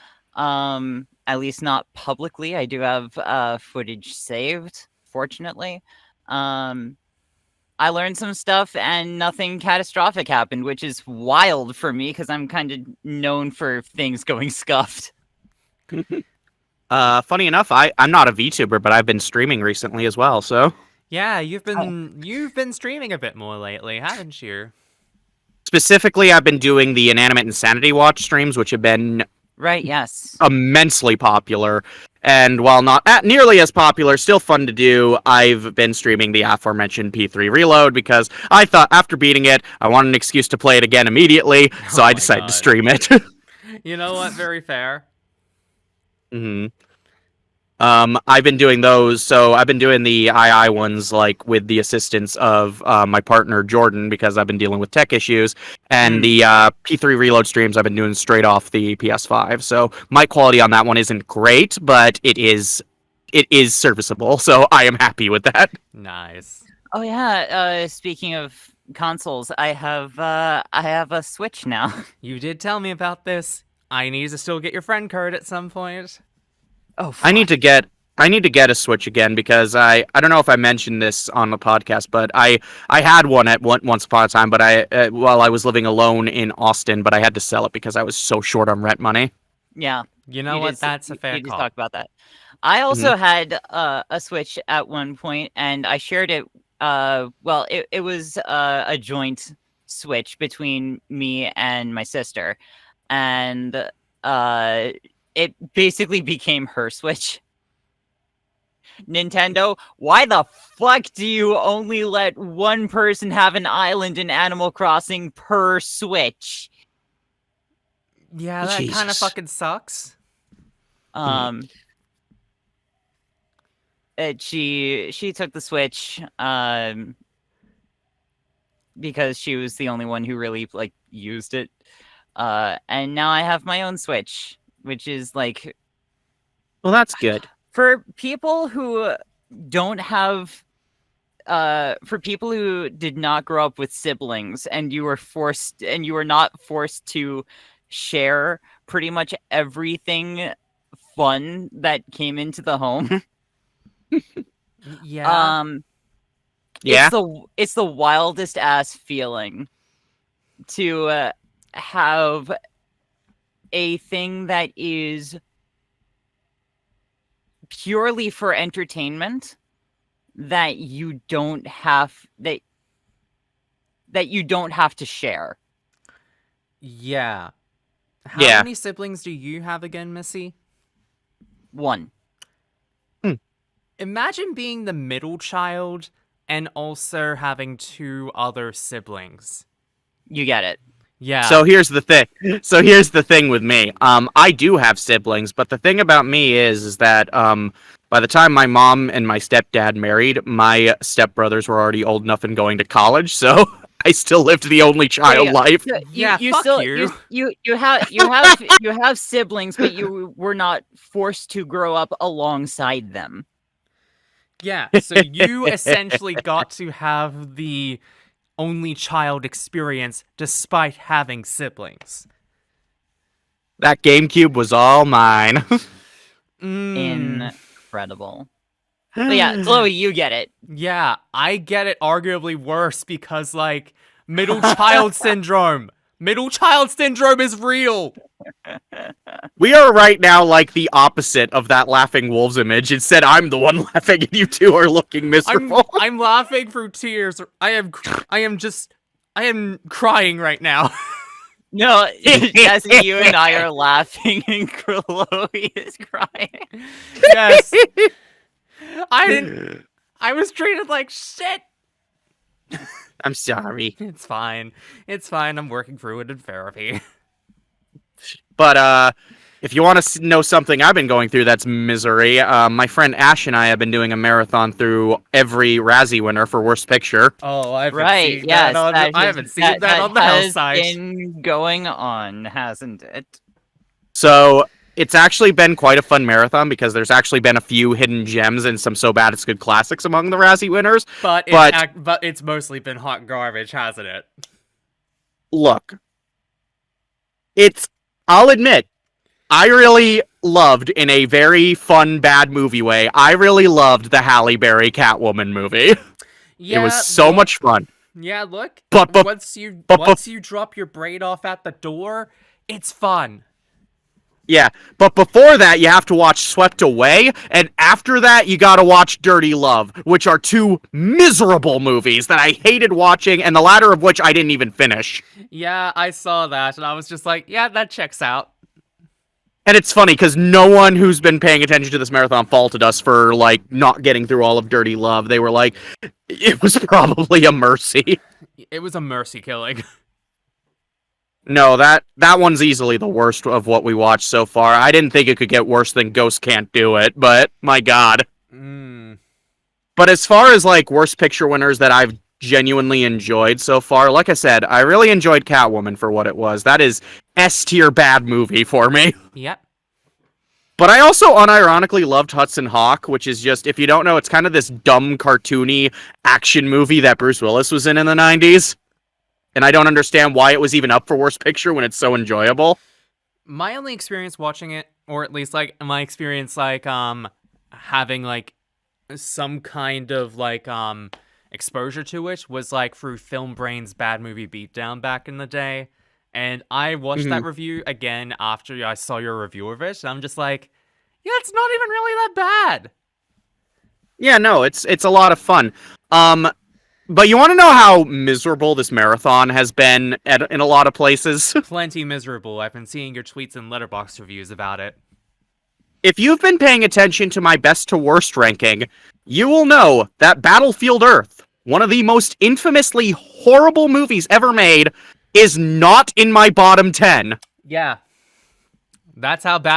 At least not publicly. I do have footage saved, fortunately. I learned some stuff and nothing catastrophic happened, which is wild for me because I'm kind of known for things going scuffed. Funny enough, I'm not a VTuber, but I've been streaming recently as well, so... Yeah, you've been streaming a bit more lately, haven't you? Specifically, I've been doing the Inanimate Insanity Watch streams, which have been Right, yes. immensely popular. And while not nearly as popular, still fun to do, I've been streaming the aforementioned P3 Reload because I thought after beating it, I wanted an excuse to play it again immediately, so Oh I my decided God. to stream it. You know what? Very fair. I've been doing those, so I've been doing the II ones, like, with the assistance of my partner, Jordan, because I've been dealing with tech issues, and the P3 Reload streams I've been doing straight off the PS5, so mic quality on that one isn't great, but it is serviceable, so I am happy with that. Nice. Oh yeah. Speaking of consoles, I have a Switch now. You did tell me about this. I need to still get your friend card at some point. Oh, I need to get a Switch again because I don't know if I mentioned this on the podcast, but I had one once upon a time, but while I was living alone in Austin, but I had to sell it because I was so short on rent money. Yeah. You know what? That's a fair You just call. talked about that. I also had a Switch at one point, and I shared it. Well, it was a joint Switch between me and my sister, and it basically became her Switch. Nintendo, why the fuck do you only let one person have an island in Animal Crossing per Switch? Yeah, that kind of Jesus. fucking sucks. She took the Switch because she was the only one who really like used it. And now I have my own Switch, which is like, Well, that's good. for people who don't have for people who did not grow up with siblings and you were not forced to share pretty much everything fun that came into the home. Yeah. Yeah. It's the wildest ass feeling to have a thing that is purely for entertainment that you don't have to share. Yeah. How Yeah. many siblings do you have again, Missy? One. Imagine being the middle child and also having 2 other siblings. You get it. Yeah. So here's the thing with me. I do have siblings, but the thing about me is that by the time my mom and my stepdad married, my stepbrothers were already old enough and going to college, so I still lived the only child life. You have siblings, but you were not forced to grow up alongside them. Yeah, so you essentially got to have the only child experience despite having siblings. That GameCube was all mine. Incredible. But yeah, Chloe, you get it. Yeah, I get it arguably worse because, like, middle child syndrome. Middle child syndrome is real. We are right now like the opposite of that laughing wolves image. Instead, I'm the one laughing and you two are looking miserable. I'm laughing through tears. I am crying right now. No, Jazzy, you and I are laughing and Chloe is crying. Yes. I was treated like shit. I'm sorry. It's fine. It's fine. I'm working through it in therapy. But if you want to know something I've been going through that's misery, my friend Ash and I have been doing a marathon through every Razzie winner for Worst Picture. Oh, I haven't seen that on the house site. Has been going on, hasn't it? So it's actually been quite a fun marathon because there's actually been a few hidden gems and some so bad it's good classics among the Razzie winners. But it's mostly been hot garbage, hasn't it? Look, I'll admit, I really loved, in a very fun, bad movie way, I really loved the Halle Berry Catwoman movie. Yeah, it was so much fun. Yeah, look, but once you drop your braid off at the door, it's fun. Yeah, but before that, you have to watch Swept Away, and after that, you gotta watch Dirty Love, which are 2 miserable movies that I hated watching, and the latter of which I didn't even finish. Yeah, I saw that, and I was just like, yeah, that checks out. And it's funny, because no one who's been paying attention to this marathon faulted us for, like, not getting through all of Dirty Love. They were like, it was probably a mercy. It was a mercy killing. No, that one's easily the worst of what we watched so far. I didn't think it could get worse than Ghost Can't Do It, but my god. But as far as, like, Worst Picture winners that I've genuinely enjoyed so far, like I said, I really enjoyed Catwoman for what it was. That is S-tier bad movie for me. Yep. But I also unironically loved Hudson Hawk, which is just, if you don't know, it's kind of this dumb, cartoony action movie that Bruce Willis was in the 90s. And I don't understand why it was even up for Worst Picture when it's so enjoyable. My only experience watching it, or at least, like, my experience, like, having, like, some kind of, like, exposure to it was, like, through Film Brain's Bad Movie Beatdown back in the day. And I watched that review again after I saw your review of it, and I'm just like, yeah, it's not even really that bad. Yeah, no, it's a lot of fun. But you want to know how miserable this marathon has been in a lot of places? Plenty miserable. I've been seeing your tweets and letterbox reviews about it. If you've been paying attention to my best to worst ranking, you will know that Battlefield Earth, one of the most infamously horrible movies ever made, is not in my bottom 10. Yeah. That's how bad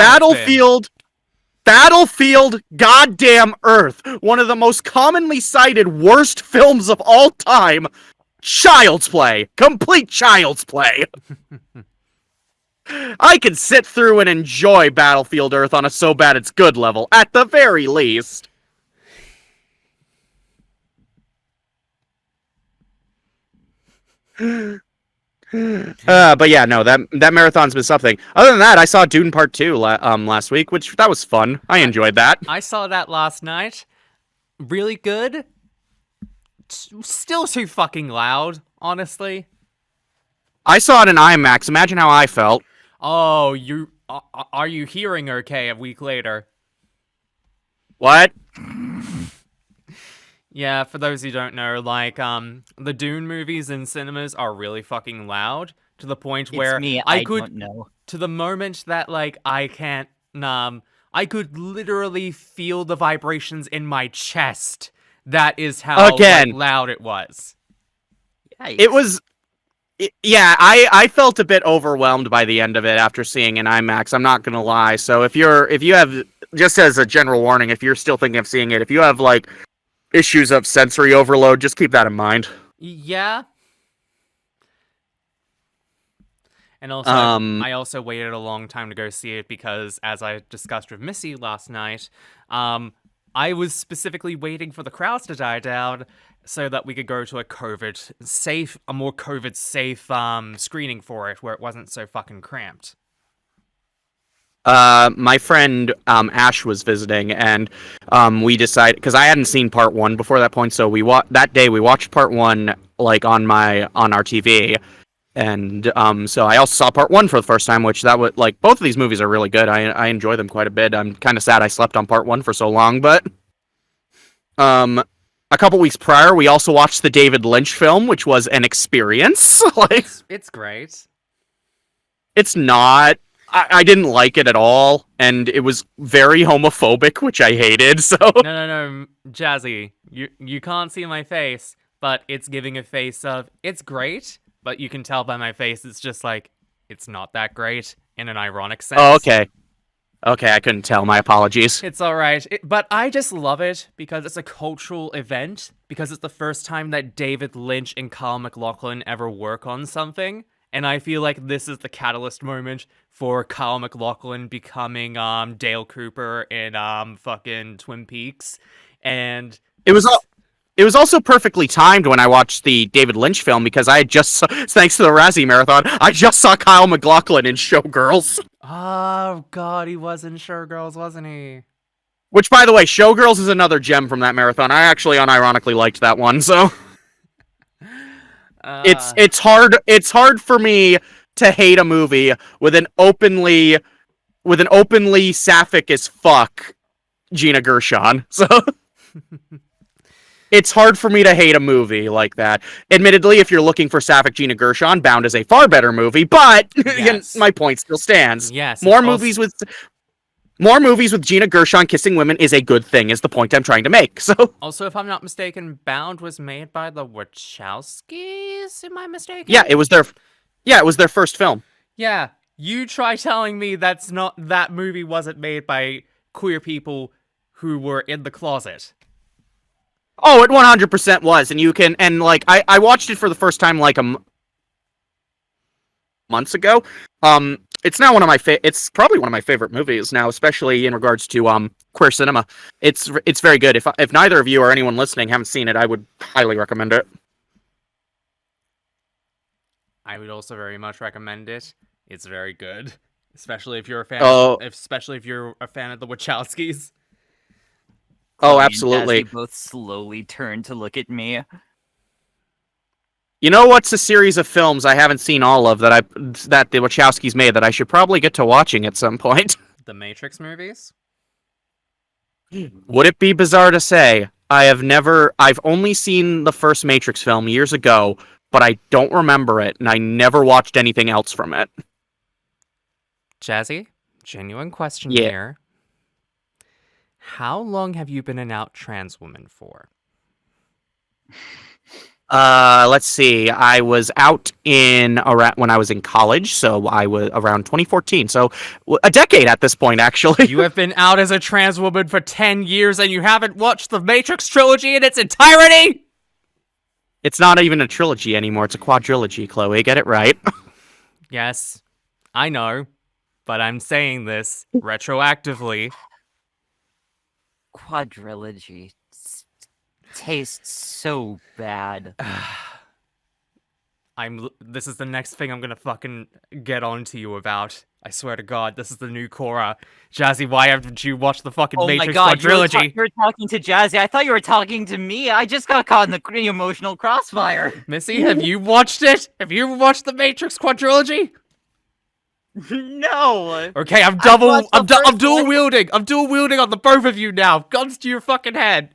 Battlefield goddamn Earth, one of the most commonly cited worst films of all time. Child's play. Complete child's play. I can sit through and enjoy Battlefield Earth on a so bad it's good level, at the very least. But yeah, no, that marathon's been something. Other than that, I saw Dune Part 2 last week, which that was fun. I enjoyed that. I saw that last night. Really good. Still too fucking loud, honestly. I saw it in IMAX. Imagine how I felt. Oh, you are you hearing okay a week later? What? Yeah, for those who don't know, like, the Dune movies in cinemas are really fucking loud, to the point where I could, don't know. to the moment that, like, I could literally feel the vibrations in my chest That is how Again. loud it was. Yikes. It was, yeah. I felt a bit overwhelmed by the end of it after seeing an IMAX. I'm not gonna lie. So if you have, just as a general warning, if you're still thinking of seeing it, if you have like issues of sensory overload, just keep that in mind. Yeah. And also, I also waited a long time to go see it because, as I discussed with Missy last night, I was specifically waiting for the crowds to die down so that we could go to a more COVID safe screening for it, where it wasn't so fucking cramped. My friend Ash was visiting, and we decided, because I hadn't seen part one before that point, so that day we watched part one like on our TV. And so I also saw part one for the first time, which that was like, both of these movies are really good. I enjoy them quite a bit. I'm kind of sad I slept on part one for so long, but a couple weeks prior, we also watched the David Lynch film, which was an experience. Like, it's great. It's not. I didn't like it at all, and it was very homophobic, which I hated. So No, Jazzy, you can't see my face, but it's giving a face of it's great. But you can tell by my face, it's just like, it's not that great, in an ironic sense. Oh, okay. Okay, I couldn't tell. My apologies. It's alright. But I just love it, because it's a cultural event, because it's the first time that David Lynch and Kyle MacLachlan ever work on something, and I feel like this is the catalyst moment for Kyle MacLachlan becoming Dale Cooper in fucking Twin Peaks, and... It was also perfectly timed when I watched the David Lynch film, because I had thanks to the Razzie Marathon, I just saw Kyle MacLachlan in Showgirls. Oh, God, he was in Showgirls, wasn't he? Which, by the way, Showgirls is another gem from that marathon. I actually unironically liked that one, so... It's hard for me to hate a movie with an openly sapphic as fuck Gina Gershon, so... It's hard for me to hate a movie like that. Admittedly, if you're looking for sapphic Gina Gershon, Bound is a far better movie, but yes. My point still stands. Yes. More movies with Gina Gershon kissing women is a good thing, is the point I'm trying to make. So also, if I'm not mistaken, Bound was made by the Wachowskis. Am I mistaken? Yeah, it was their first film. Yeah. You try telling me that movie wasn't made by queer people who were in the closet. Oh, it 100% was, and I watched it for the first time like months ago. It's now it's probably one of my favorite movies now, especially in regards to queer cinema. It's very good. If neither of you or anyone listening haven't seen it, I would highly recommend it. I would also very much recommend it. It's very good, especially if you're a fan. Especially if you're a fan of the Wachowskis. Oh, absolutely. As they both slowly turn to look at me. You know what's a series of films I haven't seen all of that the Wachowskis made that I should probably get to watching at some point? The Matrix movies? Would it be bizarre to say I've only seen the first Matrix film years ago, but I don't remember it, and I never watched anything else from it. Jazzy, genuine question here. How long have you been an out trans woman for? Let's see. I was out when I was in college, so I was around 2014. So a decade at this point, actually. You have been out as a trans woman for 10 years, and you haven't watched the Matrix trilogy in its entirety? It's not even a trilogy anymore. It's a quadrilogy, Chloe. Get it right. Yes, I know, but I'm saying this retroactively. Quadrilogy tastes so bad. This is the next thing I'm gonna fucking get on to you about. I swear to God, this is the new Korra. Jazzy, why haven't you watched the fucking Matrix quadrilogy? You were talking to Jazzy. I thought you were talking to me. I just got caught in the emotional crossfire. Missy, have you watched it? Have you watched the Matrix quadrilogy? No. Okay, I'm dual wielding. I'm dual wielding on the both of you now. Guns to your fucking head.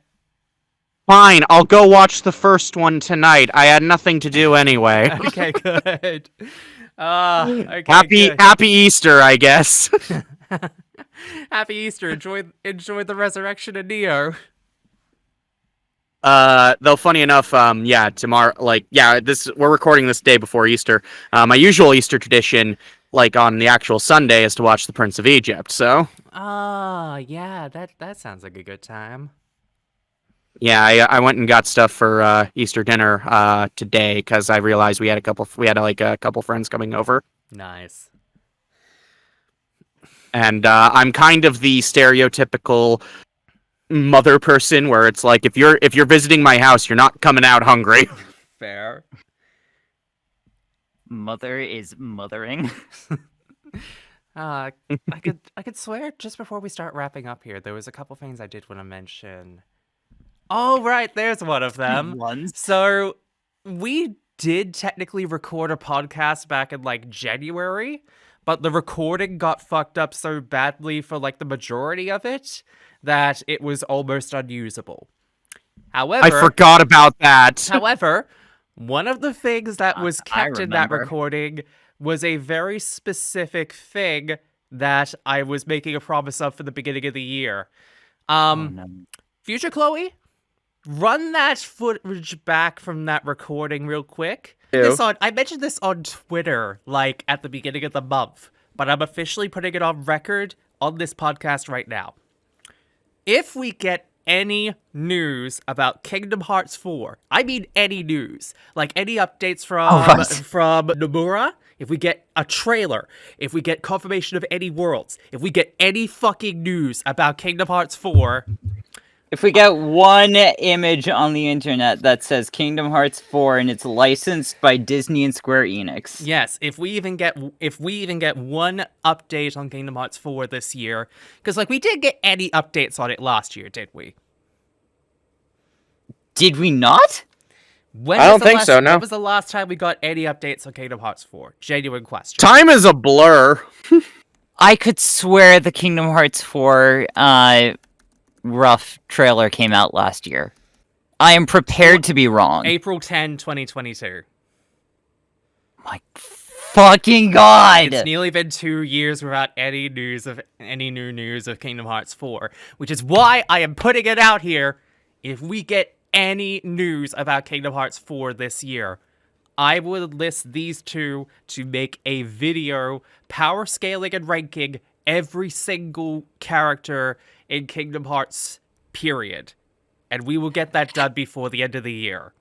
Fine, I'll go watch the first one tonight. I had nothing to do anyway. Okay, good. Okay, Happy Easter, I guess. Happy Easter. Enjoy the resurrection of Neo. Though funny enough, tomorrow, we're recording this day before Easter. My usual Easter tradition, like on the actual Sunday, is to watch The Prince of Egypt. So, Yeah, that sounds like a good time. yeah, I went and got stuff for Easter dinner today because I realized we had a couple friends coming over, Nice. and I'm kind of the stereotypical mother person where it's like if you're visiting my house, you're not coming out hungry. Fair. Mother is mothering. I could swear just before we start wrapping up here, there was a couple things I did want to mention. Oh, right, there's one of them. Ones. So we did technically record a podcast back in like January, but the recording got fucked up so badly for like the majority of it that it was almost unusable. However, I forgot about that. However, one of the things that was kept in that remember. recording was a very specific thing that I was making a promise of for the beginning of the year. No. Future Chloe, run that footage back from that recording real quick. I mentioned this on Twitter, like at the beginning of the month, but I'm officially putting it on record on this podcast right now. If we get any news about Kingdom Hearts 4, I mean any news, like any updates from Nomura, if we get a trailer, if we get confirmation of any worlds, if we get any fucking news about Kingdom Hearts 4, If we get one image on the internet that says Kingdom Hearts 4 and it's licensed by Disney and Square Enix. yes, if we even get one update on Kingdom Hearts 4 this year, because like we did get any updates on it last year, did we? Did we not? I don't think so, no. When was the last time we got any updates on Kingdom Hearts 4? Genuine question. Time is a blur. I could swear the Kingdom Hearts 4 rough trailer came out last year. I am prepared to be wrong. April 10, 2022. My fucking god! It's nearly been 2 years without any new news of Kingdom Hearts 4, which is why I am putting it out here. If we get any news about Kingdom Hearts 4 this year, I would list these two to make a video power scaling and ranking every single character in Kingdom Hearts, period. And we will get that done before the end of the year.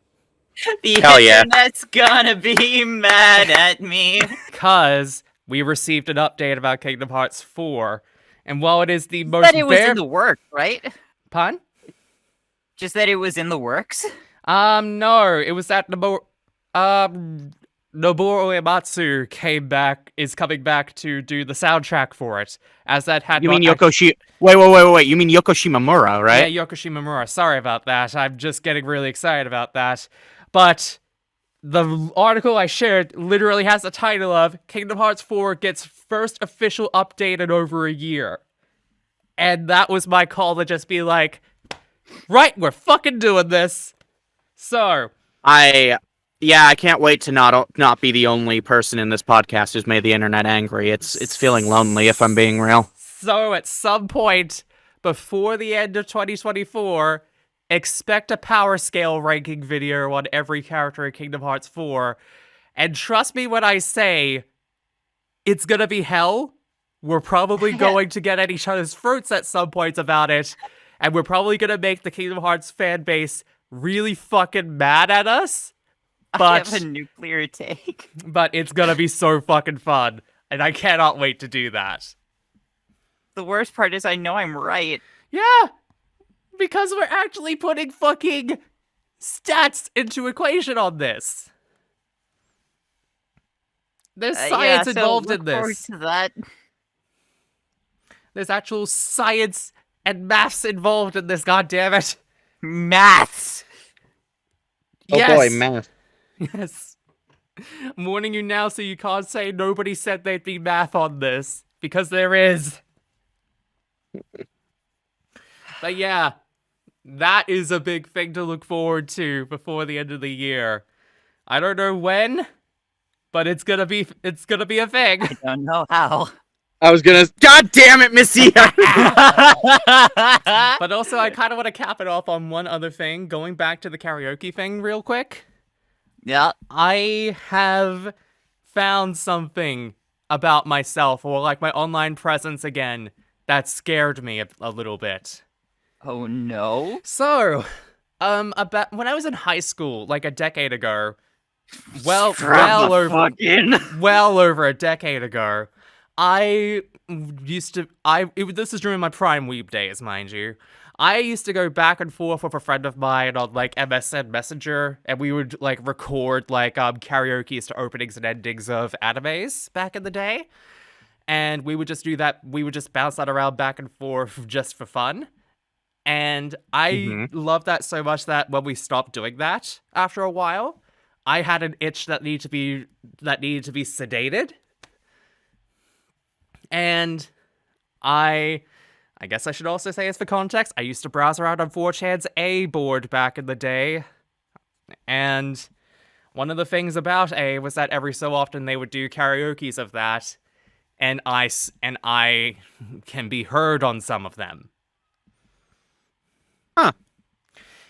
The Hell yeah. internet's gonna be mad at me. Because we received an update about Kingdom Hearts 4, and while it is the most That it was in the works, right? Pun? Just that it was in the works? No, it was that Nobuo Uematsu is coming back to do the soundtrack for it, as that had You not mean act- Wait. You mean Yoko Shimomura, right? Yeah, Yoko Shimomura. Sorry about that. I'm just getting really excited about that. But the article I shared literally has the title of Kingdom Hearts 4 gets first official update in over a year. And that was my call to just be like, right, we're fucking doing this. So, I can't wait to not be the only person in this podcast who's made the internet angry. It's feeling lonely, if I'm being real. So at some point before the end of 2024, expect a power scale ranking video on every character in Kingdom Hearts 4. And trust me when I say, it's gonna be hell. We're probably going to get at each other's throats at some points about it. And we're probably gonna make the Kingdom Hearts fan base really fucking mad at us. I But have a nuclear take. but it's gonna be so fucking fun. And I cannot wait to do that. The worst part is I know I'm right. Yeah, because we're actually putting fucking stats into equation on this. There's science involved in look forward this. to that. There's actual science and maths involved in this, goddammit. Maths! Yes. Oh boy, math. Yes. I'm warning you now so you can't say nobody said there'd be math on this, because there is. But yeah, that is a big thing to look forward to before the end of the year. I don't know when, but it's gonna be a thing. I don't know how. I was gonna. God damn it, Missy! But also, I kind of want to cap it off on one other thing. Going back to the karaoke thing real quick. Yeah. I have found something about myself, or like my online presence again, that scared me a little bit. Oh no. So, about when I was in high school, like a decade ago, well over a decade ago, this is during my prime weeb days, mind you. I used to go back and forth with a friend of mine on like MSN Messenger, and we would like record like karaoke's to openings and endings of animes back in the day. And we would just do that. We would just bounce that around back and forth just for fun. And I loved that so much that when we stopped doing that after a while, I had an itch that needed to be sedated. And I guess I should also say, as for context, I used to browse around on 4chan's A board back in the day. And one of the things about A was that every so often they would do karaoke's of that, and I can be heard on some of them. Huh.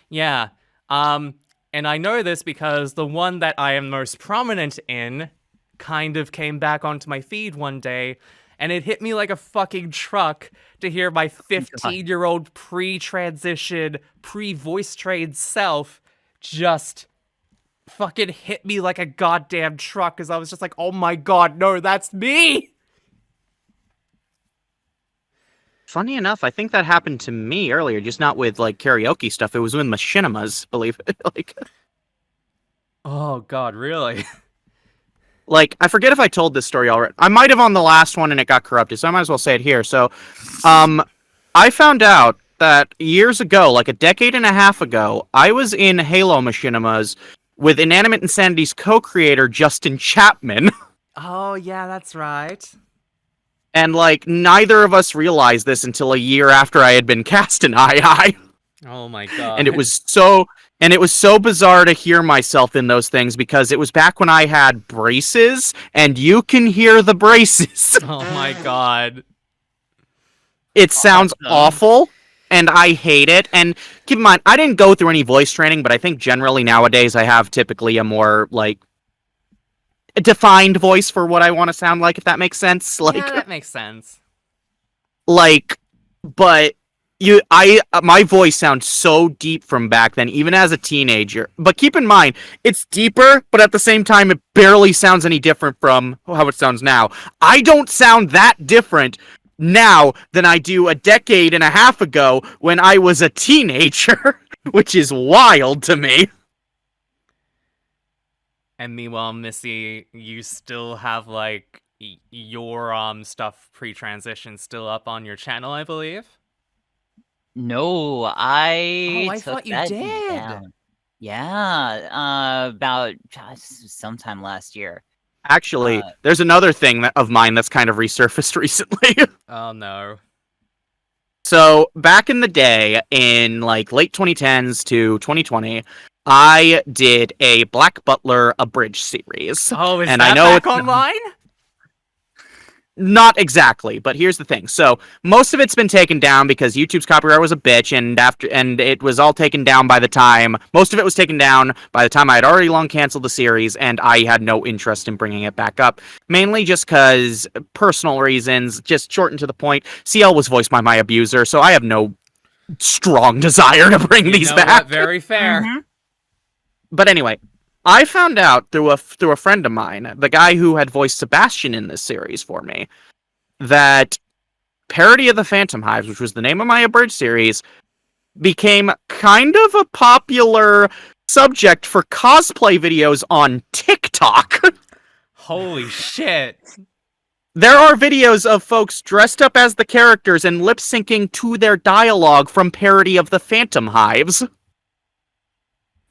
Yeah. And I know this because the one that I am most prominent in kind of came back onto my feed one day, and it hit me like a fucking truck to hear my 15-year-old pre-transition, pre-voice trained self just fucking hit me like a goddamn truck, because I was just like, oh my god, no, that's me! Funny enough, I think that happened to me earlier, just not with like karaoke stuff. It was with machinimas, believe it. Oh god, really? Like, I forget if I told this story already. I might have on the last one and it got corrupted, so I might as well say it here. So, I found out that years ago, like a decade and a half ago, I was in Halo machinimas with Inanimate Insanity's co-creator, Justin Chapman. Oh, yeah, that's right. And, like, neither of us realized this until a year after I had been cast in II. Oh my god. And it was so bizarre to hear myself in those things, because it was back when I had braces, and you can hear the braces. Oh my god. It sounds awful, and I hate it. And keep in mind, I didn't go through any voice training, but I think generally nowadays I have typically a more, like, a defined voice for what I want to sound like, if that makes sense. Like, yeah, that makes sense. Like, but my voice sounds so deep from back then, even as a teenager. But keep in mind, it's deeper, but at the same time, it barely sounds any different from how it sounds now. I don't sound that different now than I do a decade and a half ago when I was a teenager, which is wild to me. And meanwhile, Missy, you still have, like, your stuff pre-transition still up on your channel, I believe? No, I took thought you that did. down. Yeah, about sometime last year. Actually, there's another thing of mine that's kind of resurfaced recently. Oh, no. So, back in the day, in, like, late 2010s to 2020, I did a Black Butler abridged series. Oh, is and that I know back it's online? Not exactly, but here's the thing. So, most of it's been taken down because YouTube's copyright was a bitch, and it was all taken down by the time... Most of it was taken down by the time I had already long canceled the series, and I had no interest in bringing it back up. Mainly just because personal reasons, just shortened to the point. CL was voiced by my abuser, so I have no strong desire to bring these back. What? Very fair. Mm-hmm. But anyway, I found out through a friend of mine, the guy who had voiced Sebastian in this series for me, that Parody of the Phantom Hives, which was the name of my abridged series, became kind of a popular subject for cosplay videos on TikTok. Holy shit. There are videos of folks dressed up as the characters and lip-syncing to their dialogue from Parody of the Phantom Hives.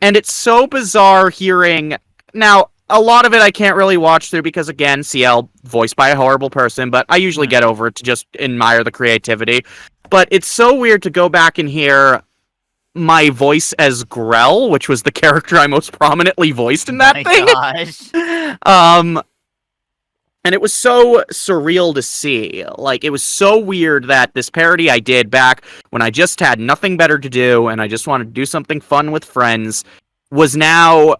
And it's so bizarre hearing... Now, a lot of it I can't really watch through because, again, CL, voiced by a horrible person, but I usually get over it to just admire the creativity. But it's so weird to go back and hear my voice as Grell, which was the character I most prominently voiced in that thing. Gosh. And it was so surreal to see. Like, it was so weird that this parody I did back when I just had nothing better to do and I just wanted to do something fun with friends was now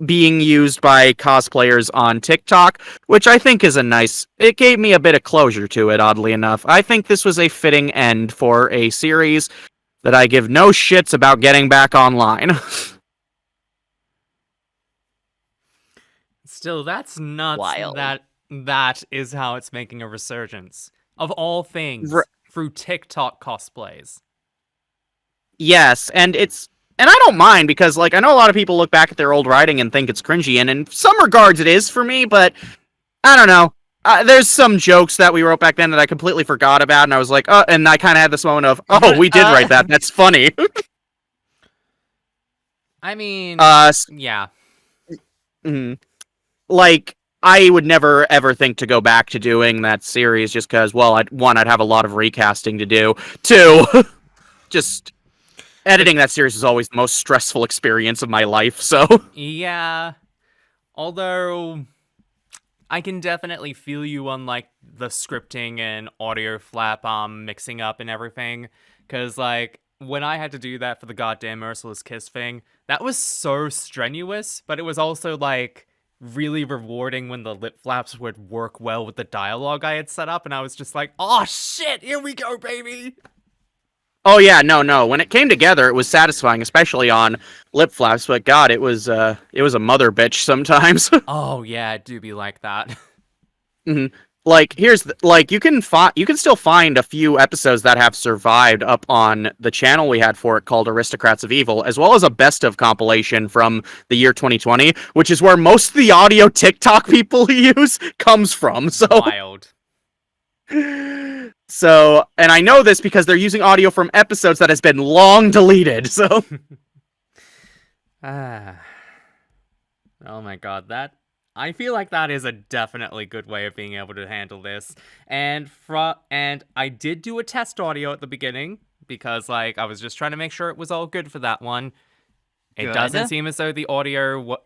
being used by cosplayers on TikTok, which I think is it gave me a bit of closure to it, oddly enough. I think this was a fitting end for a series that I give no shits about getting back online. Still, that's nuts. Wild. That is how it's making a resurgence. Of all things, through TikTok cosplays. Yes, and I don't mind because, like, I know a lot of people look back at their old writing and think it's cringy, and in some regards it is for me, but I don't know. There's some jokes that we wrote back then that I completely forgot about, and I was like, and I kind of had this moment of, oh, we did write that. That's funny. I mean, yeah. Like, I would never ever think to go back to doing that series just because, well, I'd have a lot of recasting to do. Two, just editing that series is always the most stressful experience of my life, so. Yeah. Although, I can definitely feel you on, like, the scripting and audio flap mixing up and everything. Because, like, when I had to do that for the goddamn Merciless Kiss thing, that was so strenuous, but it was also, like, really rewarding when the lip flaps would work well with the dialogue I had set up, and I was just like, oh shit, here we go, baby! Oh yeah, no. When it came together, it was satisfying, especially on lip flaps. But God, it was a mother bitch sometimes. Oh yeah, it do be like that. Like, you can still find a few episodes that have survived up on the channel we had for it called Aristocrats of Evil, as well as a best of compilation from the year 2020, which is where most of the audio TikTok people use comes from. So Wild. So, and I know this because they're using audio from episodes that has been long deleted, so. Oh my god, I feel like that is a definitely good way of being able to handle this. And I did do a test audio at the beginning because, like, I was just trying to make sure it was all good for that one. It doesn't seem as though the audio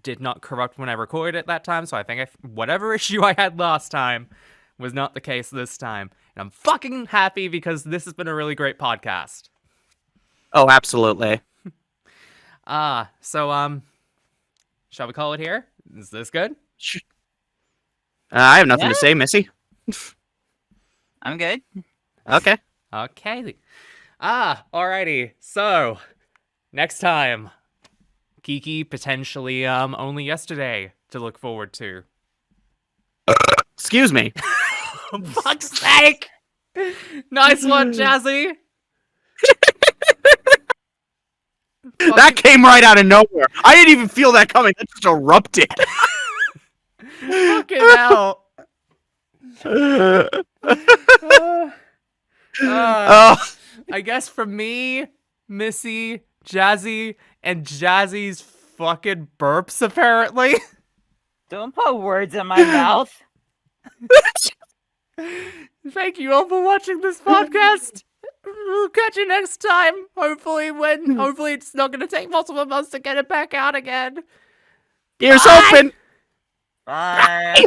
did not corrupt when I recorded it that time, so I think whatever issue I had last time was not the case this time. And I'm fucking happy because this has been a really great podcast. Oh, absolutely. So, shall we call it here? Is this good? I have nothing to say, Missy. I'm good. Okay. Okay. Alrighty. So, next time, Kiki potentially only yesterday to look forward to. Excuse me. For fuck's sake! Nice one, Jazzy! That came right out of nowhere. I didn't even feel that coming. That just erupted. Fucking hell. I guess for me, Missy, Jazzy, and Jazzy's fucking burps, apparently. Don't put words in my mouth. Thank you all for watching this podcast. We'll catch you next time. Hopefully it's not going to take multiple months to get it back out again. Ears open. Bye.